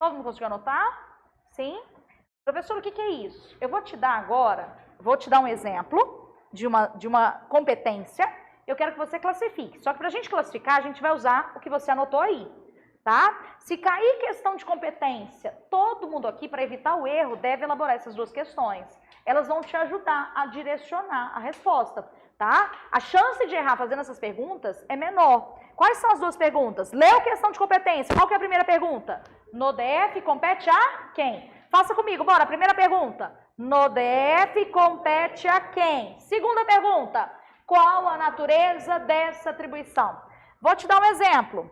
Todo mundo conseguiu anotar? Sim? Professor, o que é isso? Eu vou te dar agora, um exemplo de uma competência. Eu quero que você classifique. Só que para a gente classificar, a gente vai usar o que você anotou aí, tá? Se cair questão de competência, todo mundo aqui, para evitar o erro, deve elaborar essas duas questões. Elas vão te ajudar a direcionar a resposta, tá? A chance de errar fazendo essas perguntas é menor. Quais são as duas perguntas? Leu questão de competência. Qual que é a primeira pergunta? No DF compete a quem? Faça comigo, bora. Primeira pergunta. No DF compete a quem? Segunda pergunta. Qual a natureza dessa atribuição? Vou te dar um exemplo.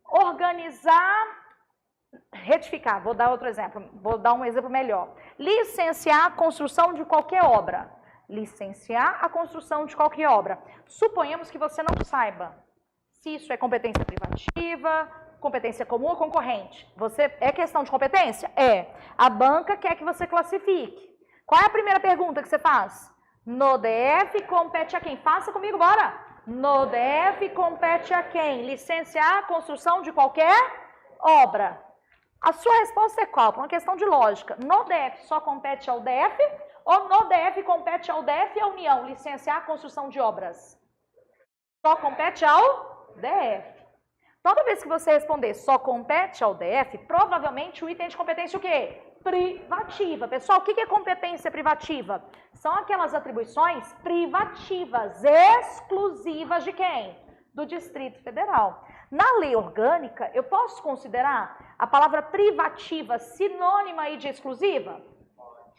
Organizar, retificar, vou dar outro exemplo, vou dar um exemplo melhor. Licenciar a construção de qualquer obra. Licenciar a construção de qualquer obra. Suponhamos que você não saiba se isso é competência privativa, competência comum ou concorrente. É questão de competência? É. A banca quer que você classifique. Qual é a primeira pergunta que você faz? No DF compete a quem? Faça comigo, bora! No DF compete a quem? Licenciar a construção de qualquer obra. A sua resposta é qual? Por uma questão de lógica. No DF só compete ao DF ou no DF compete ao DF e à União licenciar a construção de obras? Só compete ao DF. Toda vez que você responder só compete ao DF, provavelmente o item de competência o quê? Privativa. Pessoal, o que é competência privativa? São aquelas atribuições privativas, exclusivas de quem? Do Distrito Federal. Na lei orgânica, eu posso considerar a palavra privativa sinônima aí de exclusiva?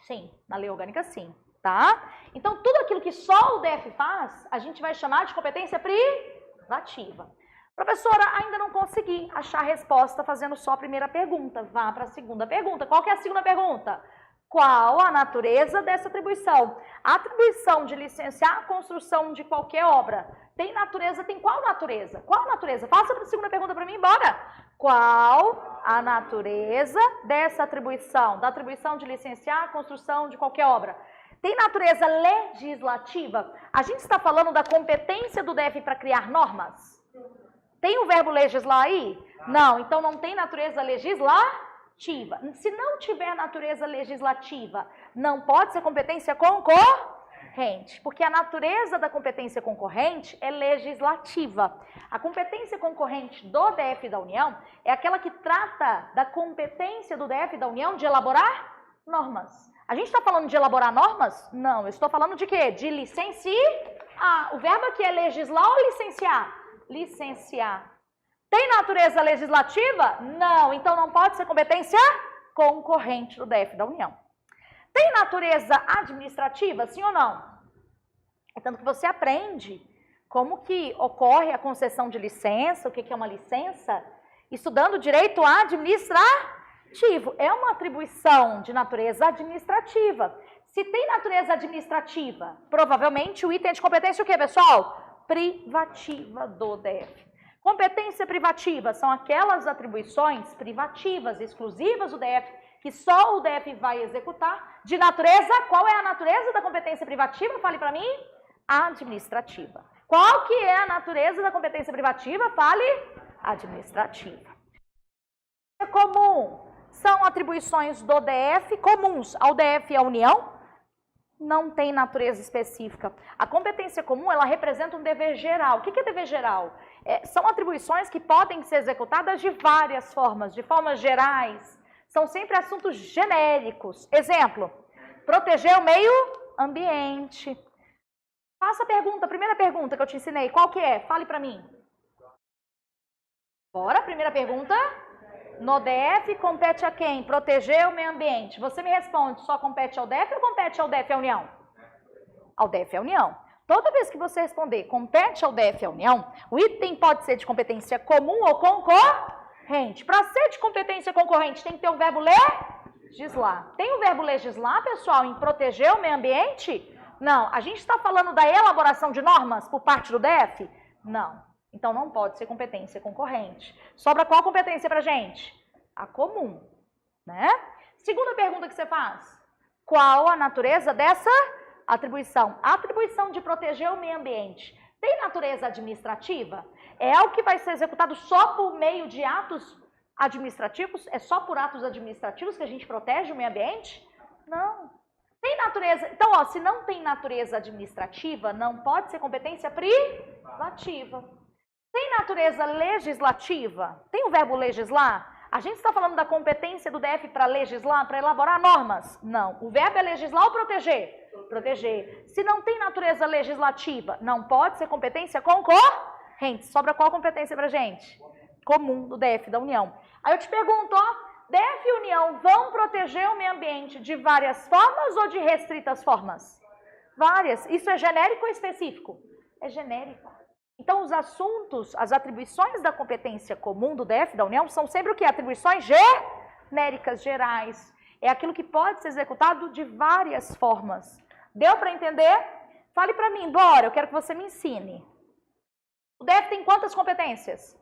Sim, na lei orgânica sim, tá? Então, tudo aquilo que só o DF faz, a gente vai chamar de competência privativa. Professora, ainda não consegui achar a resposta fazendo só a primeira pergunta. Vá para a segunda pergunta. Qual que é a segunda pergunta? Qual a natureza dessa atribuição? A atribuição de licenciar a construção de qualquer obra tem natureza, tem qual natureza? Qual a natureza? Faça a segunda pergunta para mim, bora! Qual a natureza dessa atribuição? Da atribuição de licenciar a construção de qualquer obra? Tem natureza legislativa? A gente está falando da competência do DF para criar normas? Tem o verbo legislar aí? Não, então não tem natureza legislativa. Se não tiver natureza legislativa, não pode ser competência concorrente, porque a natureza da competência concorrente é legislativa. A competência concorrente do DF e da União é aquela que trata da competência do DF e da União de elaborar normas. A gente está falando de elaborar normas? Não, eu estou falando de quê? De licenciar. O verbo aqui é legislar ou licenciar? Licenciar. Tem natureza legislativa? Não, então não pode ser competência concorrente do DF da União. Tem natureza administrativa, sim ou não? É tanto que você aprende como que ocorre a concessão de licença, o que é uma licença, estudando direito administrativo. É uma atribuição de natureza administrativa. Se tem natureza administrativa, provavelmente o item de competência é o quê, pessoal? Privativa do DF. Competência privativa são aquelas atribuições privativas, exclusivas do DF, que só o DF vai executar. De natureza, qual é a natureza da competência privativa? Fale para mim. Administrativa. Qual que é a natureza da competência privativa? Fale. Administrativa. Comum são atribuições do DF, comuns ao DF e à União. Não tem natureza específica. A competência comum, ela representa um dever geral. O que é dever geral? São atribuições que podem ser executadas de várias formas, de formas gerais. São sempre assuntos genéricos. Exemplo, proteger o meio ambiente. Faça a pergunta, a primeira pergunta que eu te ensinei, qual que é? Fale para mim. Bora, primeira pergunta. No DF compete a quem? Proteger o meio ambiente. Você me responde, só compete ao DF ou compete ao DF e à União? Ao DF e à União. Toda vez que você responder compete ao DF e à União, o item pode ser de competência comum ou concorrente. Para ser de competência concorrente, tem que ter o verbo legislar. Tem o verbo legislar, pessoal, em proteger o meio ambiente? Não. A gente está falando da elaboração de normas por parte do DF? Não. Então, não pode ser competência concorrente. Sobra qual competência pra gente? A comum, né? Segunda pergunta que você faz. Qual a natureza dessa atribuição? A atribuição de proteger o meio ambiente tem natureza administrativa? É algo que vai ser executado só por meio de atos administrativos? É só por atos administrativos que a gente protege o meio ambiente? Não. Tem natureza... Então, ó, se não tem natureza administrativa, não pode ser competência privativa. Tem natureza legislativa? Tem o verbo legislar? A gente está falando da competência do DF para legislar, para elaborar normas? Não. O verbo é legislar ou proteger? Proteger. Se não tem natureza legislativa, não pode ser competência concorrente. Sobra qual competência para gente? Comum do DF, da União. Aí eu te pergunto, ó, DF e União vão proteger o meio ambiente de várias formas ou de restritas formas? Várias. Isso é genérico ou específico? É genérico. Então, os assuntos, as atribuições da competência comum do DF, da União, são sempre o quê? Atribuições genéricas, gerais. É aquilo que pode ser executado de várias formas. Deu para entender? Fale para mim, bora, eu quero que você me ensine. O DF tem quantas competências?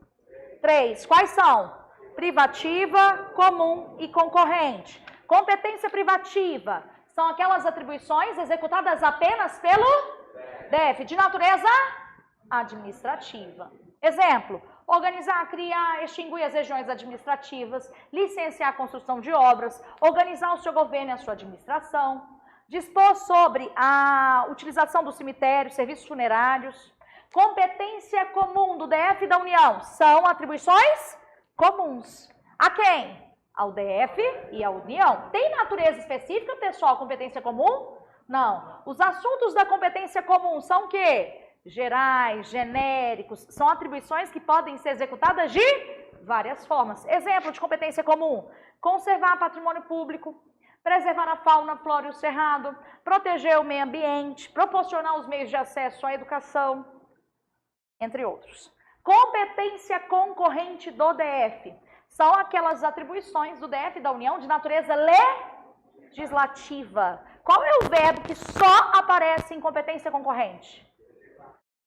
3. Quais são? Privativa, comum e concorrente. Competência privativa são aquelas atribuições executadas apenas pelo DF, de natureza administrativa. Exemplo, organizar, criar, extinguir as regiões administrativas, licenciar a construção de obras, organizar o seu governo e a sua administração, dispor sobre a utilização do cemitério, serviços funerários. Competência comum do DF e da União são atribuições comuns. A quem? Ao DF e à União. Tem natureza específica, pessoal, competência comum? Não. Os assuntos da competência comum são o quê? Gerais, genéricos, são atribuições que podem ser executadas de várias formas. Exemplo de competência comum: conservar patrimônio público, preservar a fauna, flora e o cerrado, proteger o meio ambiente, proporcionar os meios de acesso à educação, entre outros. Competência concorrente do DF são aquelas atribuições do DF e da União de natureza legislativa. Qual é o verbo que só aparece em competência concorrente?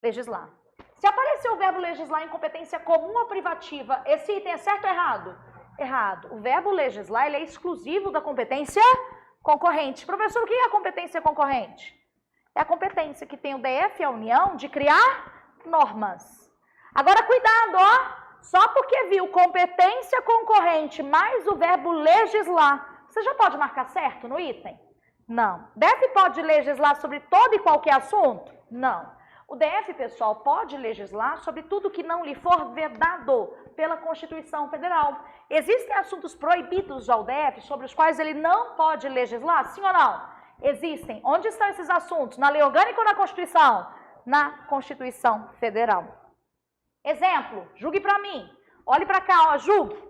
Legislar. Se aparecer o verbo legislar em competência comum ou privativa, esse item é certo ou errado? Errado. O verbo legislar ele é exclusivo da competência concorrente. Professor, o que é a competência concorrente? É a competência que tem o DF e a União de criar normas. Agora, cuidado, ó. Só porque viu competência concorrente mais o verbo legislar, você já pode marcar certo no item? Não. DF pode legislar sobre todo e qualquer assunto? Não. O DF, pessoal, pode legislar sobre tudo que não lhe for vedado pela Constituição Federal. Existem assuntos proibidos ao DF sobre os quais ele não pode legislar? Sim ou não? Existem. Onde estão esses assuntos? Na Lei Orgânica ou na Constituição? Na Constituição Federal. Exemplo, julgue para mim. Olhe para cá, ó, julgue.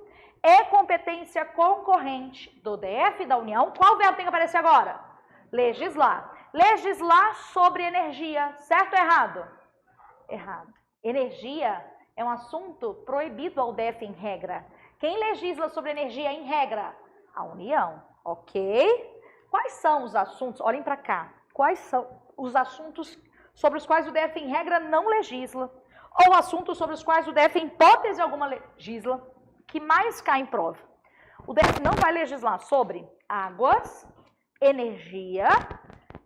É competência concorrente do DF e da União. Qual verbo tem que aparecer agora? Legislar. Legislar sobre energia, certo ou errado? Errado. Energia é um assunto proibido ao DF em regra. Quem legisla sobre energia em regra? A União, ok? Quais são os assuntos? Olhem para cá. Quais são os assuntos sobre os quais o DF em regra não legisla? Ou assuntos sobre os quais o DF em hipótese alguma legisla, que mais cai em prova? O DF não vai legislar sobre águas, energia,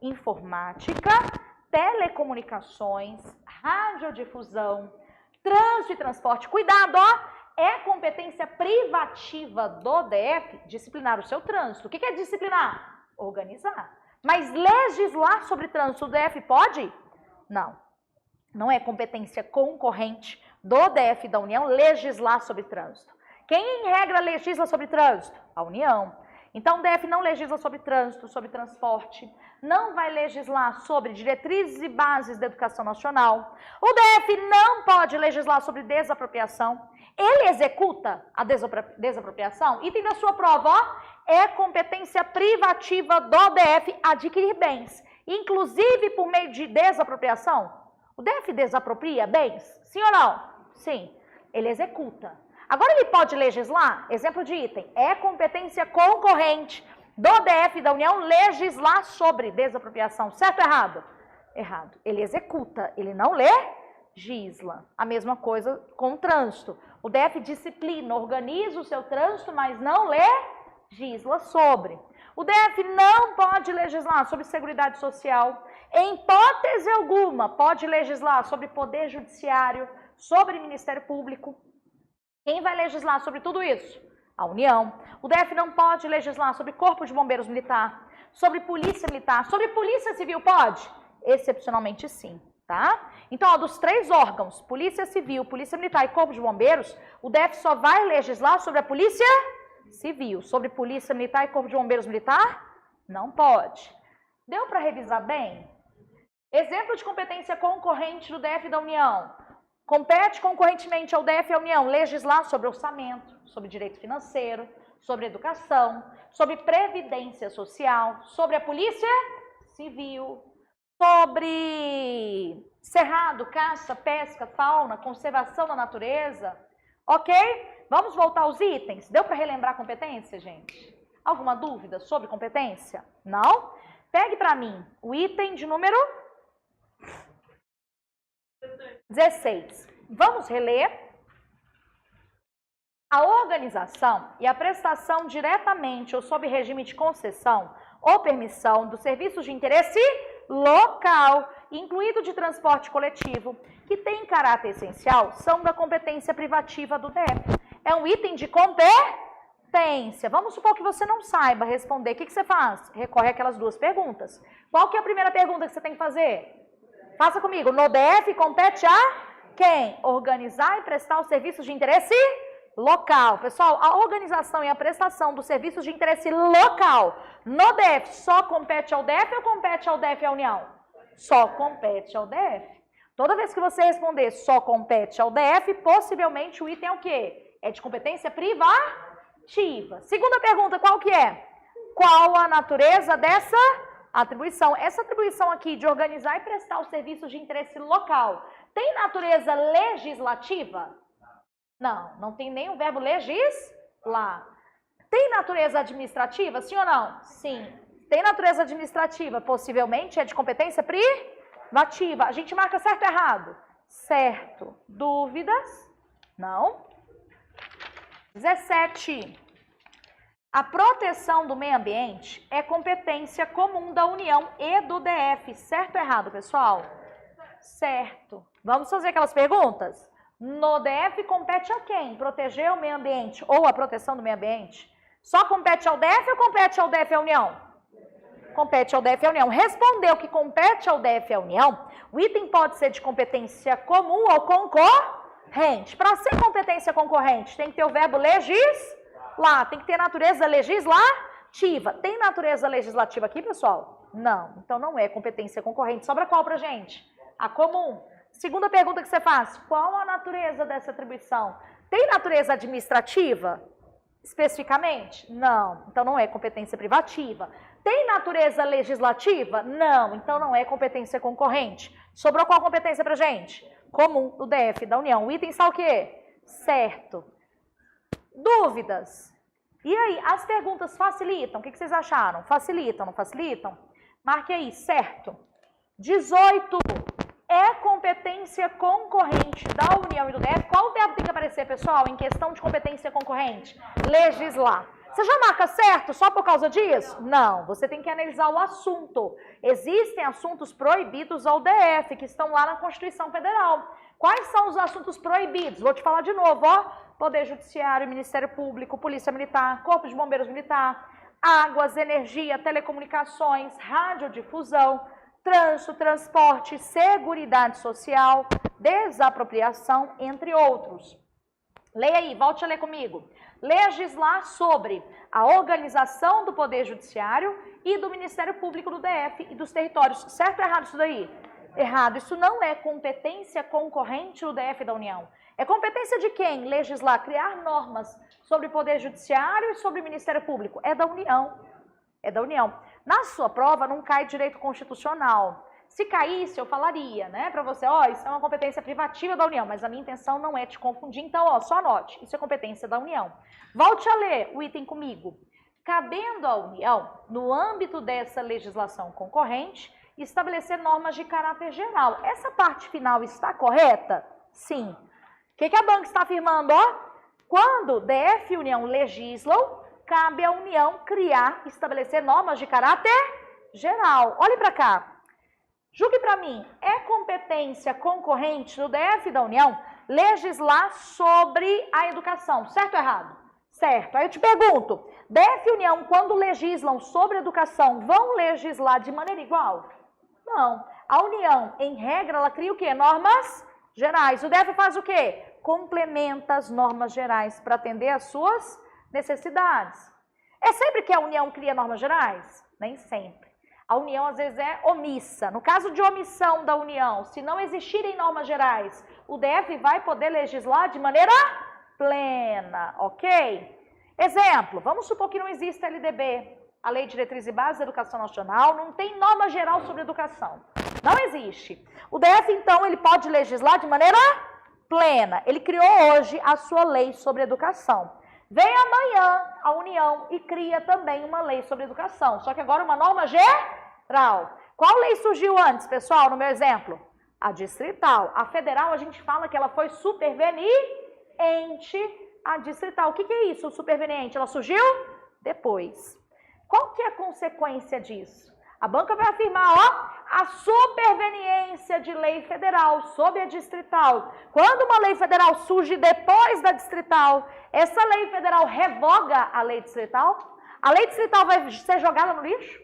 informática, telecomunicações, radiodifusão, trânsito e transporte. Cuidado, ó! É competência privativa do DF disciplinar o seu trânsito. O que é disciplinar? Organizar. Mas legislar sobre trânsito, o DF pode? Não. Não é competência concorrente do DF e da União legislar sobre trânsito. Quem, em regra, legisla sobre trânsito? A União. Então, o DF não legisla sobre trânsito, sobre transporte, não vai legislar sobre diretrizes e bases da educação nacional. O DF não pode legislar sobre desapropriação. Ele executa a desapropriação. Item da sua prova, ó, é competência privativa do DF adquirir bens, inclusive por meio de desapropriação. O DF desapropria bens? Sim ou não? Sim. Ele executa. Agora ele pode legislar? Exemplo de item. É competência concorrente do DF e da União legislar sobre desapropriação. Certo ou errado? Errado. Ele executa, ele não legisla. A mesma coisa com o trânsito. O DF disciplina, organiza o seu trânsito, mas não legisla sobre. O DF não pode legislar sobre seguridade social. Em hipótese alguma, pode legislar sobre poder judiciário, sobre Ministério Público. Quem vai legislar sobre tudo isso? A União. O DF não pode legislar sobre Corpo de Bombeiros Militar, sobre Polícia Militar, sobre Polícia Civil pode? Excepcionalmente sim, tá? Então, ó, dos 3 órgãos, Polícia Civil, Polícia Militar e Corpo de Bombeiros, o DF só vai legislar sobre a Polícia Civil. Sobre Polícia Militar e Corpo de Bombeiros Militar? Não pode. Deu para revisar bem? Exemplo de competência concorrente do DF e da União. Compete concorrentemente ao DF e à União legislar sobre orçamento, sobre direito financeiro, sobre educação, sobre previdência social, sobre a Polícia Civil, sobre cerrado, caça, pesca, fauna, conservação da natureza. Ok? Vamos voltar aos itens. Deu para relembrar a competência, gente? Alguma dúvida sobre competência? Não? Pegue para mim o item de número 16. Vamos reler. A organização e a prestação diretamente ou sob regime de concessão ou permissão dos serviços de interesse local, incluído de transporte coletivo, que tem caráter essencial, são da competência privativa do DF. É um item de competência. Vamos supor que você não saiba responder. O que você faz? Recorre àquelas 2 perguntas. Qual que é a primeira pergunta que você tem que fazer? Faça comigo. No DF compete a quem? Organizar e prestar os serviços de interesse local. Pessoal, a organização e a prestação dos serviços de interesse local no DF só compete ao DF ou compete ao DF e à União? Só compete ao DF. Toda vez que você responder só compete ao DF, possivelmente o item é o quê? É de competência privativa. Segunda pergunta, qual que é? Qual a natureza dessa atribuição? Essa atribuição aqui de organizar e prestar os serviços de interesse local tem natureza legislativa? Não, não tem nem o verbo legislar. Tem natureza administrativa, sim ou não? Sim. Tem natureza administrativa, possivelmente é de competência privativa. A gente marca certo ou errado? Certo. Dúvidas? Não. 17. A proteção do meio ambiente é competência comum da União e do DF. Certo ou errado, pessoal? Certo. Vamos fazer aquelas perguntas? No DF compete a quem? Proteger o meio ambiente ou a proteção do meio ambiente? Só compete ao DF ou compete ao DF e à União? Compete ao DF e à União. Respondeu que compete ao DF e à União, o item pode ser de competência comum ou concorrente. Para ser competência concorrente, tem que ter o verbo legislar, tem que ter natureza legislativa. Tem natureza legislativa aqui, pessoal? Não. Então não é competência concorrente. Sobra qual pra gente? A comum. Segunda pergunta que você faz, qual a natureza dessa atribuição? Tem natureza administrativa, especificamente? Não, então não é competência privativa. Tem natureza legislativa? Não, então não é competência concorrente. Sobrou qual competência pra gente? Comum, do DF, da União. O item está o quê? Certo. Dúvidas? E aí, as perguntas facilitam? O que vocês acharam? Facilitam, não facilitam? Marque aí, certo. 18. É competência concorrente da União e do DF. Qual verbo tem que aparecer, pessoal, em questão de competência concorrente? Legislar. Você já marca certo só por causa disso? Não, você tem que analisar o assunto. Existem assuntos proibidos ao DF, que estão lá na Constituição Federal. Quais são os assuntos proibidos? Vou te falar de novo, ó. Poder Judiciário, Ministério Público, Polícia Militar, Corpo de Bombeiros Militar, Águas, Energia, Telecomunicações, Radiodifusão, Trânsito, Transporte, Seguridade Social, Desapropriação, entre outros. Leia aí, volte a ler comigo. Legislar sobre a organização do Poder Judiciário e do Ministério Público do DF e dos territórios. Certo ou errado isso daí? Errado. Isso não é competência concorrente do DF e da União. É competência de quem? Legislar, criar normas sobre o Poder Judiciário e sobre o Ministério Público. É da União. É da União. Na sua prova não cai direito constitucional. Se caísse, eu falaria, né, para você, ó, isso é uma competência privativa da União, mas a minha intenção não é te confundir, então, ó, só anote, isso é competência da União. Volte a ler o item comigo. Cabendo à União, no âmbito dessa legislação concorrente, estabelecer normas de caráter geral. Essa parte final está correta? Sim. O que a banca está afirmando, ó? Quando DF e União legislam, cabe à União criar, estabelecer normas de caráter geral. Olhe para cá. Julgue para mim, é competência concorrente do DF e da União legislar sobre a educação, certo ou errado? Certo. Aí eu te pergunto, DF e União, quando legislam sobre educação, vão legislar de maneira igual? Não. A União, em regra, ela cria o quê? Normas gerais. O DF faz o quê? Complementa as normas gerais para atender às suas necessidades. É sempre que a União cria normas gerais? Nem sempre. A União, às vezes, é omissa. No caso de omissão da União, se não existirem normas gerais, o DF vai poder legislar de maneira plena, ok? Exemplo, vamos supor que não existe LDB, a Lei de Diretriz e Bases da Educação Nacional, não tem norma geral sobre educação. Não existe. O DF, então, ele pode legislar de maneira plena. Ele criou hoje a sua lei sobre educação. Vem amanhã a União e cria também uma lei sobre educação, só que agora uma norma geral. Qual lei surgiu antes, pessoal, no meu exemplo? A distrital. A federal, a gente fala que ela foi superveniente à distrital. O que é isso, superveniente? Ela surgiu depois. Qual que é a consequência disso? A banca vai afirmar, ó, a superveniência de lei federal sobre a distrital. Quando uma lei federal surge depois da distrital, essa lei federal revoga a lei distrital? A lei distrital vai ser jogada no lixo?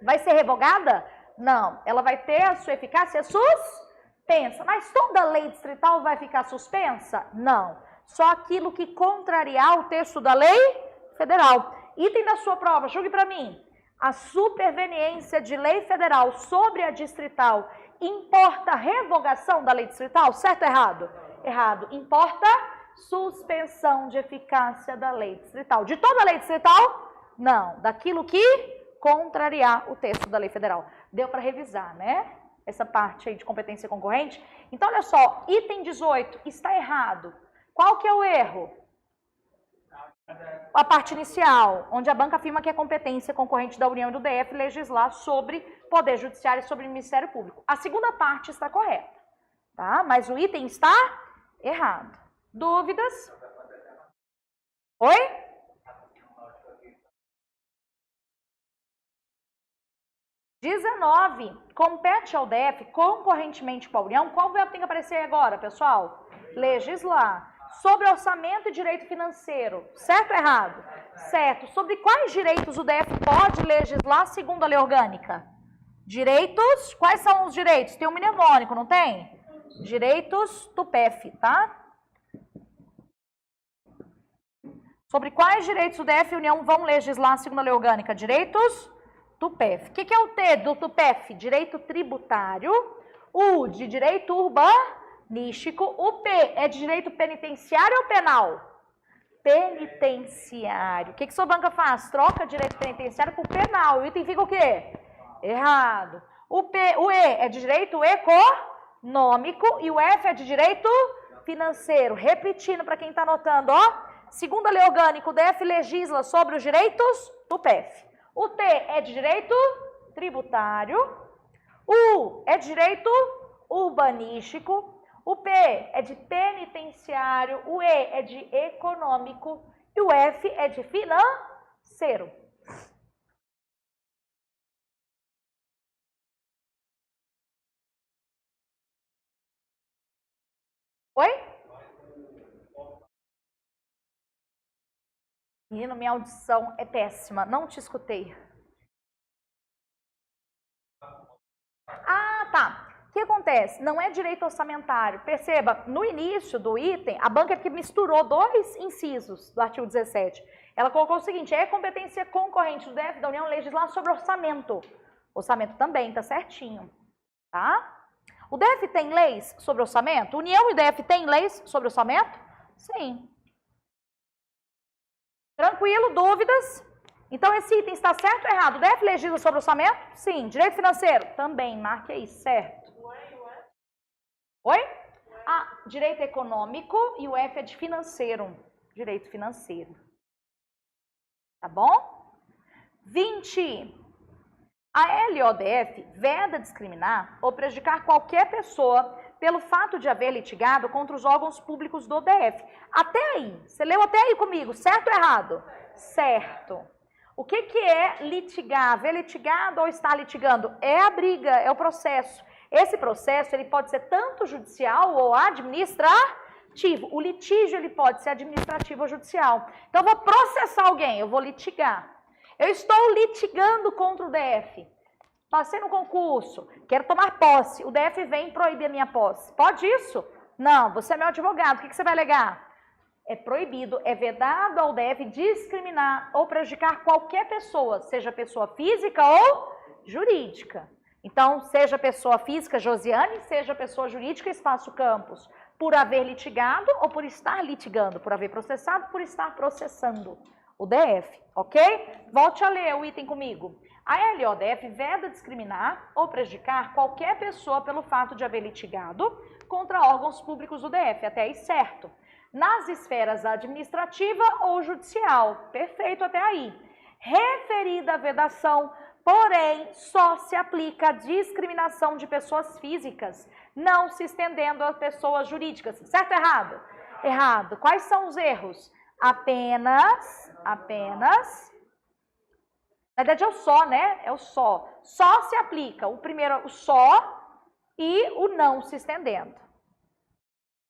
Vai ser revogada? Não. Ela vai ter a sua eficácia suspensa. Mas toda lei distrital vai ficar suspensa? Não. Só aquilo que contrariar o texto da lei federal. Item da sua prova, julgue para mim. A superveniência de lei federal sobre a distrital importa a revogação da lei distrital? Certo ou errado? Errado. Importa suspensão de eficácia da lei distrital. De toda a lei distrital? Não. Daquilo que contrariar o texto da lei federal. Deu para revisar, né? Essa parte aí de competência concorrente. Então, olha só, item 18 está errado. Qual que é o erro? A parte inicial, onde a banca afirma que é competência concorrente da União e do DF legislar sobre Poder Judiciário e sobre o Ministério Público. A segunda parte está correta, tá? Mas o item está errado. Dúvidas? Oi? Compete ao DF, concorrentemente com a União. Qual verbo tem que aparecer agora, pessoal? Legislar. Sobre orçamento e direito financeiro. Certo ou errado? Certo. Sobre quais direitos o DF pode legislar segundo a lei orgânica? Direitos, quais são os direitos? Tem um mnemônico, não tem? Direitos do PEF, tá? Sobre quais direitos o DF e a União vão legislar segundo a lei orgânica? Direitos do PEF. O que é o T do PEF? Direito tributário. U de direito urbanístico. O P é de direito penitenciário ou penal? Penitenciário. O que sua banca faz? Troca direito penitenciário por penal. O item fica o quê? Errado. O E é de direito econômico e o F é de direito financeiro. Repetindo para quem está anotando, ó. Segundo a lei orgânica, o DF legisla sobre os direitos do PEF. O T é de direito tributário. O U é de direito urbanístico. O P é de penitenciário. O E é de econômico. E o F é de financeiro. Oi? Menino, minha audição é péssima. Não te escutei. Ah, tá. O que acontece? Não é direito orçamentário. Perceba, no início do item, a banca que misturou dois incisos do artigo 17. Ela colocou o seguinte, é competência concorrente do DF da União legislar sobre orçamento. Orçamento também, tá certinho. Tá? O DF tem leis sobre orçamento? União e DF tem leis sobre orçamento? Sim. Tranquilo? Dúvidas? Então, esse item está certo ou errado? O DF legisla sobre orçamento? Sim. Direito financeiro? Também. Marque aí, certo. Oi? Ah, direito econômico e o F é de financeiro. Direito financeiro. Tá bom? 20. A LODF veda discriminar ou prejudicar qualquer pessoa pelo fato de haver litigado contra os órgãos públicos do DF. Até aí. Você leu até aí comigo, certo ou errado? Certo. O que é litigar? Haver litigado ou estar litigando? É a briga, é o processo. Esse processo ele pode ser tanto judicial ou administrativo. O litígio ele pode ser administrativo ou judicial. Então, eu vou processar alguém, eu vou litigar. Eu estou litigando contra o DF. Passei no concurso, quero tomar posse. O DF vem proibir a minha posse. Pode isso? Não, você é meu advogado. O que você vai alegar? É proibido, é vedado ao DF discriminar ou prejudicar qualquer pessoa, seja pessoa física ou jurídica. Então, seja pessoa física, Josiane, seja pessoa jurídica, Espaço Campos, por haver litigado ou por estar litigando, por haver processado, por estar processando o DF, ok? Volte a ler o item comigo. A LODF veda discriminar ou prejudicar qualquer pessoa pelo fato de haver litigado contra órgãos públicos do DF, até aí certo. Nas esferas administrativa ou judicial, perfeito até aí. Referida a vedação, porém, só se aplica a discriminação de pessoas físicas, não se estendendo a pessoas jurídicas. Certo ou errado? Errado. Quais são os erros? Apenas, na verdade é o só, né? É o só. Só se aplica o primeiro, o só, e o não se estendendo.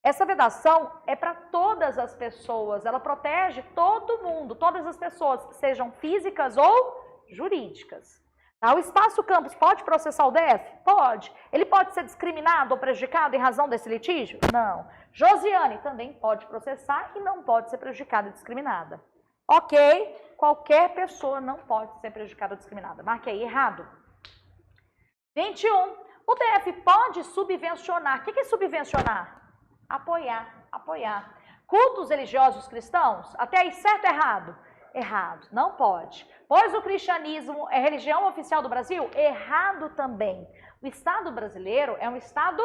Essa vedação é para todas as pessoas, ela protege todo mundo, todas as pessoas, sejam físicas ou jurídicas. O Espaço Campos pode processar o DF? Pode. Ele pode ser discriminado ou prejudicado em razão desse litígio? Não. Josiane também pode processar e não pode ser prejudicada e discriminada. Ok? Qualquer pessoa não pode ser prejudicada ou discriminada. Marque aí, errado. 21. O DF pode subvencionar. O que é subvencionar? Apoiar. Cultos religiosos cristãos? Até aí, certo ou errado? Errado, não pode. Pois o cristianismo é religião oficial do Brasil? Errado também. O Estado brasileiro é um Estado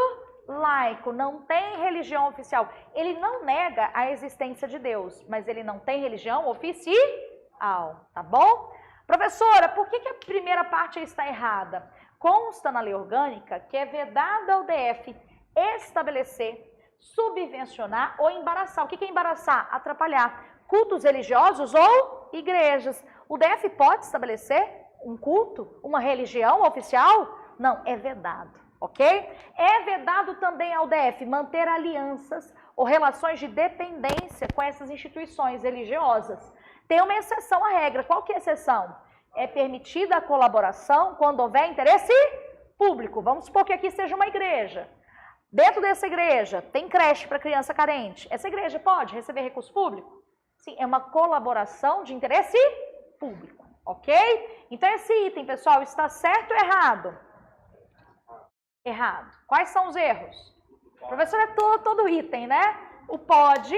laico, não tem religião oficial. Ele não nega a existência de Deus, mas ele não tem religião oficial, tá bom? Professora, por que a primeira parte está errada? Consta na lei orgânica que é vedado ao DF estabelecer, subvencionar ou embaraçar. O que é embaraçar? Atrapalhar. Cultos religiosos ou igrejas. O DF pode estabelecer um culto, uma religião oficial? Não, é vedado, ok? É vedado também ao DF manter alianças ou relações de dependência com essas instituições religiosas. Tem uma exceção à regra. Qual que é a exceção? É permitida a colaboração quando houver interesse público. Vamos supor que aqui seja uma igreja. Dentro dessa igreja tem creche para criança carente. Essa igreja pode receber recurso público? Sim, é uma colaboração de interesse público, ok? Então esse item, pessoal, está certo ou errado? Errado. Quais são os erros? Professor, é todo item, né? O pode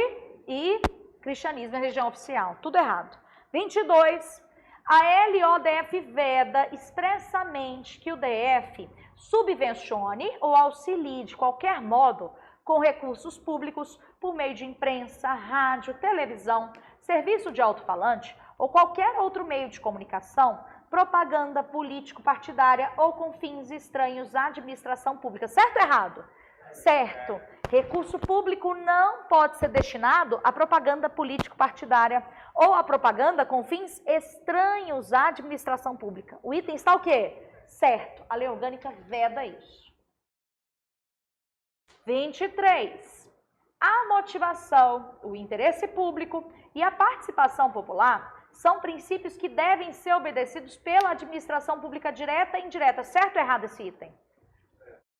e cristianismo é religião oficial. Tudo errado. 22. A LODF veda expressamente que o DF subvencione ou auxilie de qualquer modo com recursos públicos por meio de imprensa, rádio, televisão, serviço de alto-falante ou qualquer outro meio de comunicação, propaganda político-partidária ou com fins estranhos à administração pública. Certo ou errado? Certo. Recurso público não pode ser destinado à propaganda político-partidária ou à propaganda com fins estranhos à administração pública. O item está o quê? Certo. A lei orgânica veda isso. 23. A motivação, o interesse público e a participação popular são princípios que devem ser obedecidos pela administração pública direta e indireta. Certo ou errado esse item?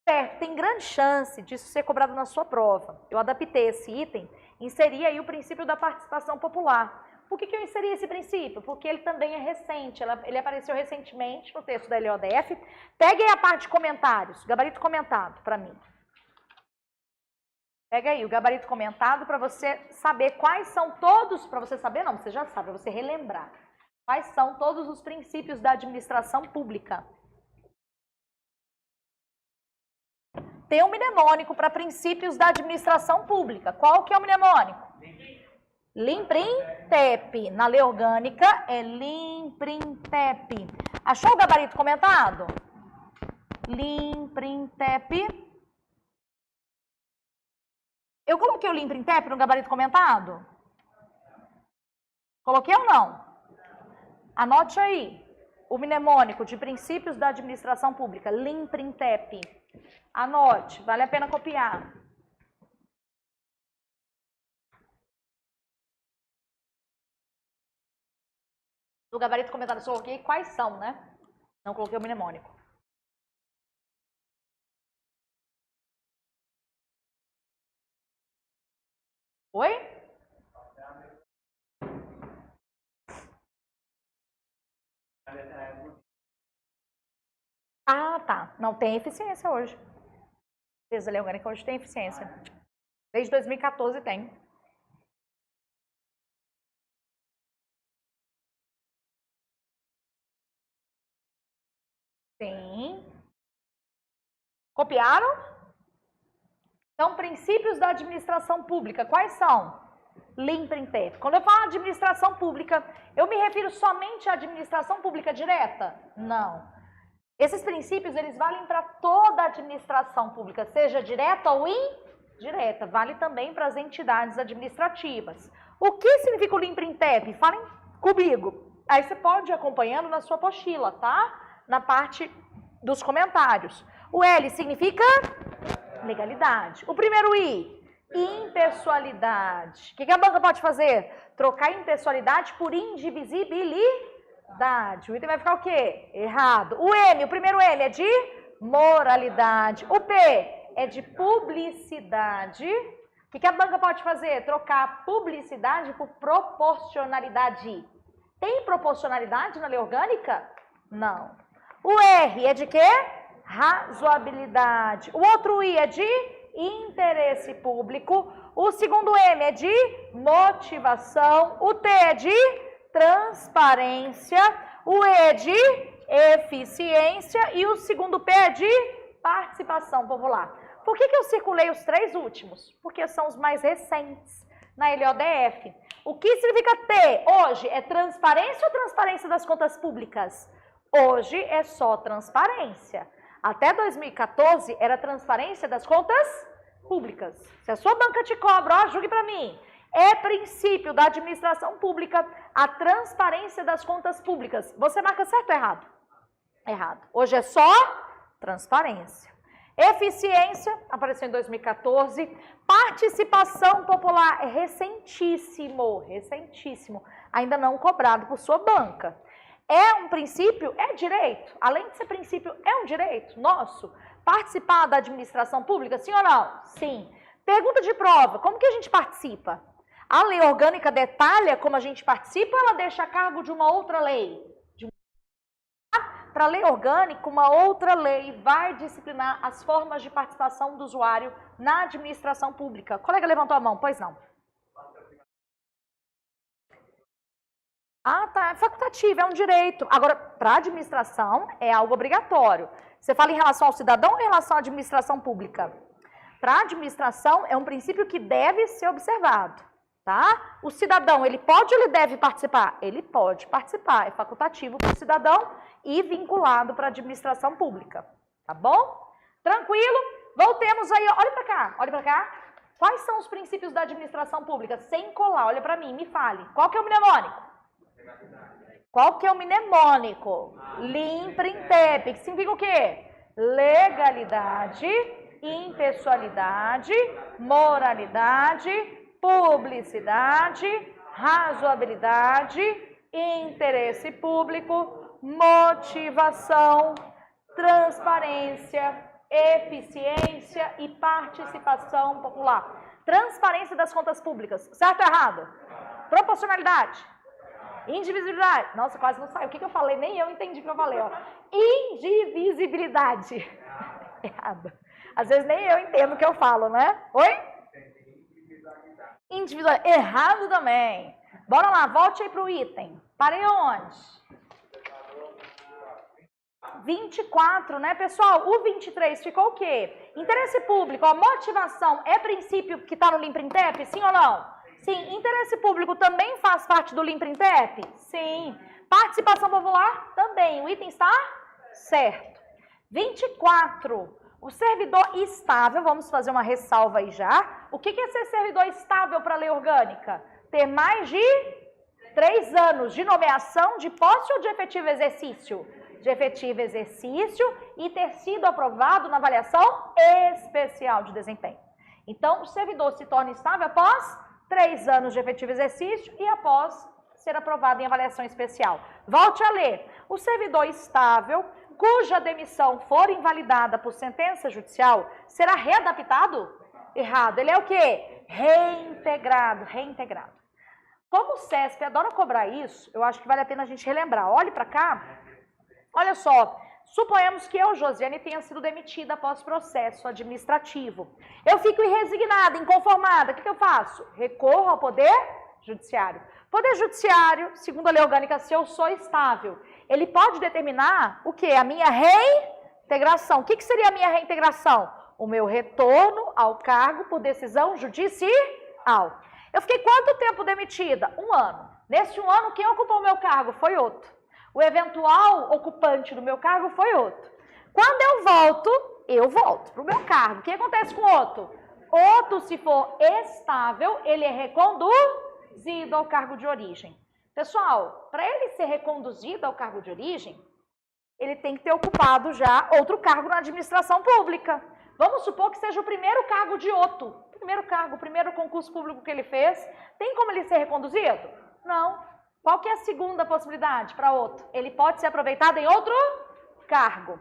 Certo. Tem grande chance disso ser cobrado na sua prova. Eu adaptei esse item, inseri aí o princípio da participação popular. Por que eu inseri esse princípio? Porque ele também é recente, ele apareceu recentemente no texto da LODF. Pegue aí a parte de comentários, gabarito comentado para mim. Pega aí o gabarito comentado para você saber quais são todos, para você saber não, você já sabe, para você relembrar. Quais são todos os princípios da administração pública. Tem um mnemônico para princípios da administração pública. Qual que é o mnemônico? Lim-prim-tep. Na lei orgânica é lim-prim-tep. Achou o gabarito comentado? Lim-prim-tep. Eu coloquei o lim-prim-tep no gabarito comentado? Coloquei ou não? Anote aí o mnemônico de princípios da administração pública, lim-prim-tep. Anote, vale a pena copiar. No gabarito comentário, eu coloquei quais são, né? Não coloquei o mnemônico. Oi? Ah, tá. Não tem eficiência hoje. Defesa lei orgânica hoje tem eficiência. Desde 2014 tem. Sim. Copiaram? Então, princípios da administração pública, quais são? Limprintep. Quando eu falo administração pública, eu me refiro somente à administração pública direta? Não. Esses princípios, eles valem para toda a administração pública, seja direta ou indireta. Vale também para as entidades administrativas. O que significa o Limprintep? Falem comigo. Aí você pode ir acompanhando na sua apostila, tá? Na parte dos comentários. O L significa legalidade. O primeiro I, impessoalidade. O que a banca pode fazer? Trocar impessoalidade por indivisibilidade. O item vai ficar o quê? Errado. O M, o primeiro M é de moralidade. O P é de publicidade. O que a banca pode fazer? Trocar publicidade por proporcionalidade. Tem proporcionalidade na lei orgânica? Não. O R é de quê? Razoabilidade. O outro I é de interesse público. O segundo M é de motivação. O T é de transparência. O E é de eficiência. E o segundo P é de participação popular. Por que eu circulei os três últimos? Porque são os mais recentes na LODF. O que significa T hoje? É transparência ou transparência das contas públicas? Hoje é só transparência. Até 2014 era transparência das contas públicas. Se a sua banca te cobra, ó, julgue para mim. É princípio da administração pública a transparência das contas públicas. Você marca certo ou errado? Errado. Hoje é só transparência. Eficiência, apareceu em 2014. Participação popular, é recentíssimo, ainda não cobrado por sua banca. É um princípio? É direito. Além de ser princípio, é um direito nosso. Participar da administração pública, sim ou não? Sim. Pergunta de prova, como que a gente participa? A lei orgânica detalha como a gente participa ou ela deixa a cargo de uma outra lei? Para a lei orgânica, uma outra lei vai disciplinar as formas de participação do usuário na administração pública. O colega levantou a mão, pois não. Ah, tá, é facultativo, é um direito. Agora, para a administração, é algo obrigatório. Você fala em relação ao cidadão ou em relação à administração pública? Para a administração, é um princípio que deve ser observado, tá? O cidadão, ele pode ou ele deve participar? Ele pode participar, é facultativo para o cidadão e vinculado para a administração pública, tá bom? Tranquilo? Voltemos aí, olha para cá, olha para cá. Quais são os princípios da administração pública? Sem colar, olha para mim, me fale. Qual que é o mnemônico? Qual que é o mnemônico? Limprintep, que significa o quê? Legalidade, impessoalidade, moralidade, publicidade, razoabilidade, interesse público, motivação, transparência, eficiência e participação popular. Transparência das contas públicas, certo ou errado? Proporcionalidade. Indivisibilidade. Nossa, quase não saiu. O que eu falei? Nem eu entendi o que eu falei. Ó. Indivisibilidade. Errado. Às vezes nem eu entendo o que eu falo, né? Oi? Individualidade. Errado também. Bora lá, volte aí para o item. Parei onde? 24, né, pessoal? O 23 ficou o quê? Interesse público, a motivação é princípio que está no Limprintep? Sim ou não? Sim. Interesse público também faz parte do Limprintep? Sim. Participação popular? Também. O item está certo. 24. O servidor estável, vamos fazer uma ressalva aí já. O que é ser servidor estável para a lei orgânica? Ter mais de 3 anos de nomeação, de posse ou de efetivo exercício? de efetivo exercício e ter sido aprovado na avaliação especial de desempenho. Então, o servidor se torna estável após 3 anos de efetivo exercício e após ser aprovado em avaliação especial. Volte a ler. O servidor estável, cuja demissão for invalidada por sentença judicial, será readaptado? Errado. Ele é o quê? Reintegrado. Como o CESP adora cobrar isso, eu acho que vale a pena a gente relembrar. Olhe para cá. Olha só. Suponhamos que eu, Josiane, tenha sido demitida após processo administrativo. Eu fico irresignada, inconformada. O que eu faço? Recorro ao Poder Judiciário. Poder Judiciário, segundo a lei orgânica, se eu sou estável, ele pode determinar o quê? A minha reintegração. O que seria a minha reintegração? O meu retorno ao cargo por decisão judicial. Eu fiquei quanto tempo demitida? 1 ano. Nesse 1 ano, quem ocupou o meu cargo foi outro. O eventual ocupante do meu cargo foi outro. Quando eu volto para o meu cargo. O que acontece com o outro? Outro, se for estável, ele é reconduzido ao cargo de origem. Pessoal, para ele ser reconduzido ao cargo de origem, ele tem que ter ocupado já outro cargo na administração pública. Vamos supor que seja o primeiro cargo de outro. O primeiro concurso público que ele fez. Tem como ele ser reconduzido? Não. Qual que é a segunda possibilidade para outro? Ele pode ser aproveitado em outro cargo.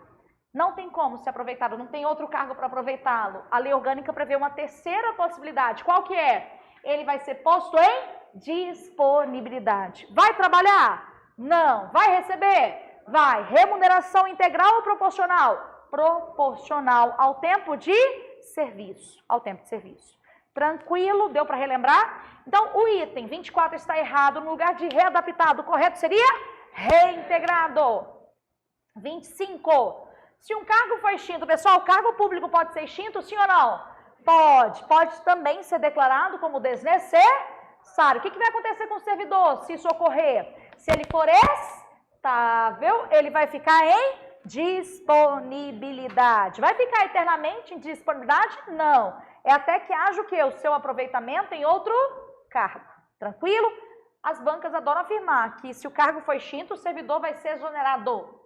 Não tem como ser aproveitado, não tem outro cargo para aproveitá-lo. A lei orgânica prevê uma terceira possibilidade. Qual que é? Ele vai ser posto em disponibilidade. Vai trabalhar? Não. Vai receber? Vai. Remuneração integral ou proporcional? Proporcional ao tempo de serviço. Tranquilo? Deu para relembrar? Então, o item 24 está errado. No lugar de readaptado, o correto seria reintegrado. 25. Se um cargo for extinto, pessoal, o cargo público pode ser extinto, sim ou não? Pode. Pode também ser declarado como desnecessário. O que vai acontecer com o servidor se isso ocorrer? Se ele for estável, ele vai ficar em disponibilidade. Vai ficar eternamente em disponibilidade? Não. É até que haja o quê? O seu aproveitamento em outro cargo. Tranquilo? As bancas adoram afirmar que se o cargo for extinto, o servidor vai ser exonerado.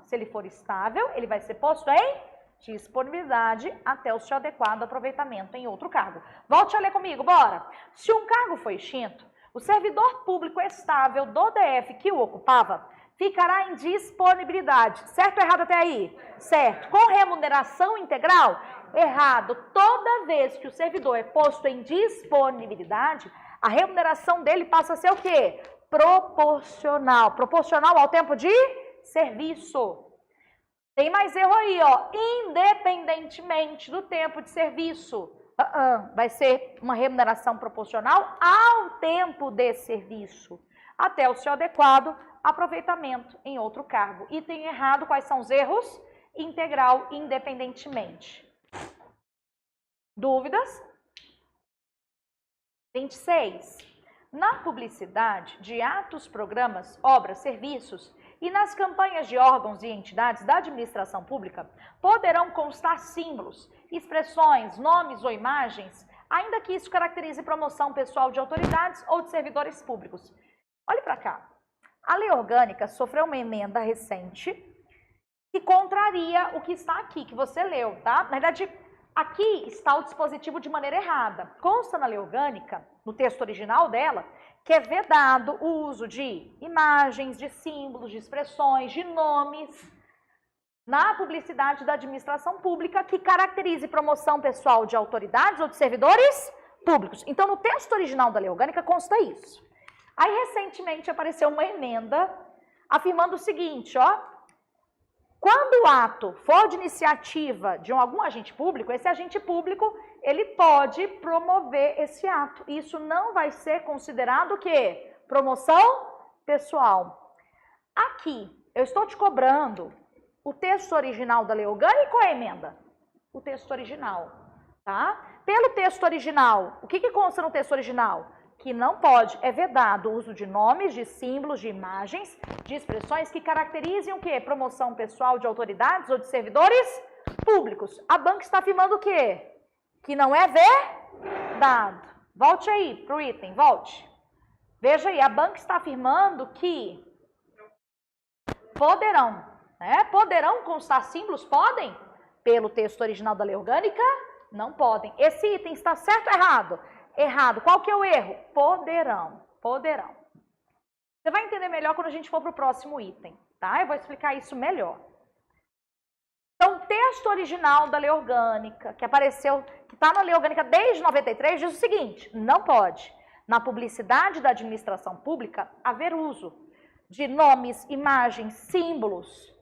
Se ele for estável, ele vai ser posto em disponibilidade até o seu adequado aproveitamento em outro cargo. Volte a ler comigo, bora! Se um cargo for extinto, o servidor público estável do DF que o ocupava ficará em disponibilidade. Certo ou errado até aí? Certo. Com remuneração integral? Errado. Toda vez que o servidor é posto em disponibilidade, a remuneração dele passa a ser o quê? Proporcional. Proporcional ao tempo de serviço. Tem mais erro aí, ó. Independentemente do tempo de serviço. Vai ser uma remuneração proporcional ao tempo de serviço, até o seu adequado aproveitamento em outro cargo. Item errado, quais são os erros? Integral, independentemente. Dúvidas? 26. Na publicidade de atos, programas, obras, serviços e nas campanhas de órgãos e entidades da administração pública, poderão constar símbolos, expressões, nomes ou imagens, ainda que isso caracterize promoção pessoal de autoridades ou de servidores públicos. Olhe para cá. A lei orgânica sofreu uma emenda recente que contraria o que está aqui, que você leu, tá? Na verdade, aqui está o dispositivo de maneira errada. Consta na lei orgânica, no texto original dela, que é vedado o uso de imagens, de símbolos, de expressões, de nomes na publicidade da administração pública que caracterize promoção pessoal de autoridades ou de servidores públicos. Então, no texto original da lei orgânica consta isso. Aí, recentemente, apareceu uma emenda afirmando o seguinte, ó. Quando o ato for de iniciativa de algum agente público, esse agente público, ele pode promover esse ato. Isso não vai ser considerado o quê? Promoção pessoal. Aqui, eu estou te cobrando o texto original da lei orgânica ou a emenda? O texto original, tá? Pelo texto original, o que consta no texto original? Que não pode, é vedado o uso de nomes, de símbolos, de imagens, de expressões que caracterizem o quê? Promoção pessoal de autoridades ou de servidores públicos. A banca está afirmando o quê? Que não é vedado. Volte aí para o item, volte. Veja aí, a banca está afirmando que Poderão. Né? Poderão constar símbolos? Podem? Pelo texto original da lei orgânica, não podem. Esse item está certo ou errado? Errado. Qual que é o erro? Poderão. Poderão. Você vai entender melhor quando a gente for para o próximo item, tá? Eu vou explicar isso melhor. Então, o texto original da lei orgânica, que apareceu, que está na lei orgânica desde 93, diz o seguinte: não pode, na publicidade da administração pública, haver uso de nomes, imagens, símbolos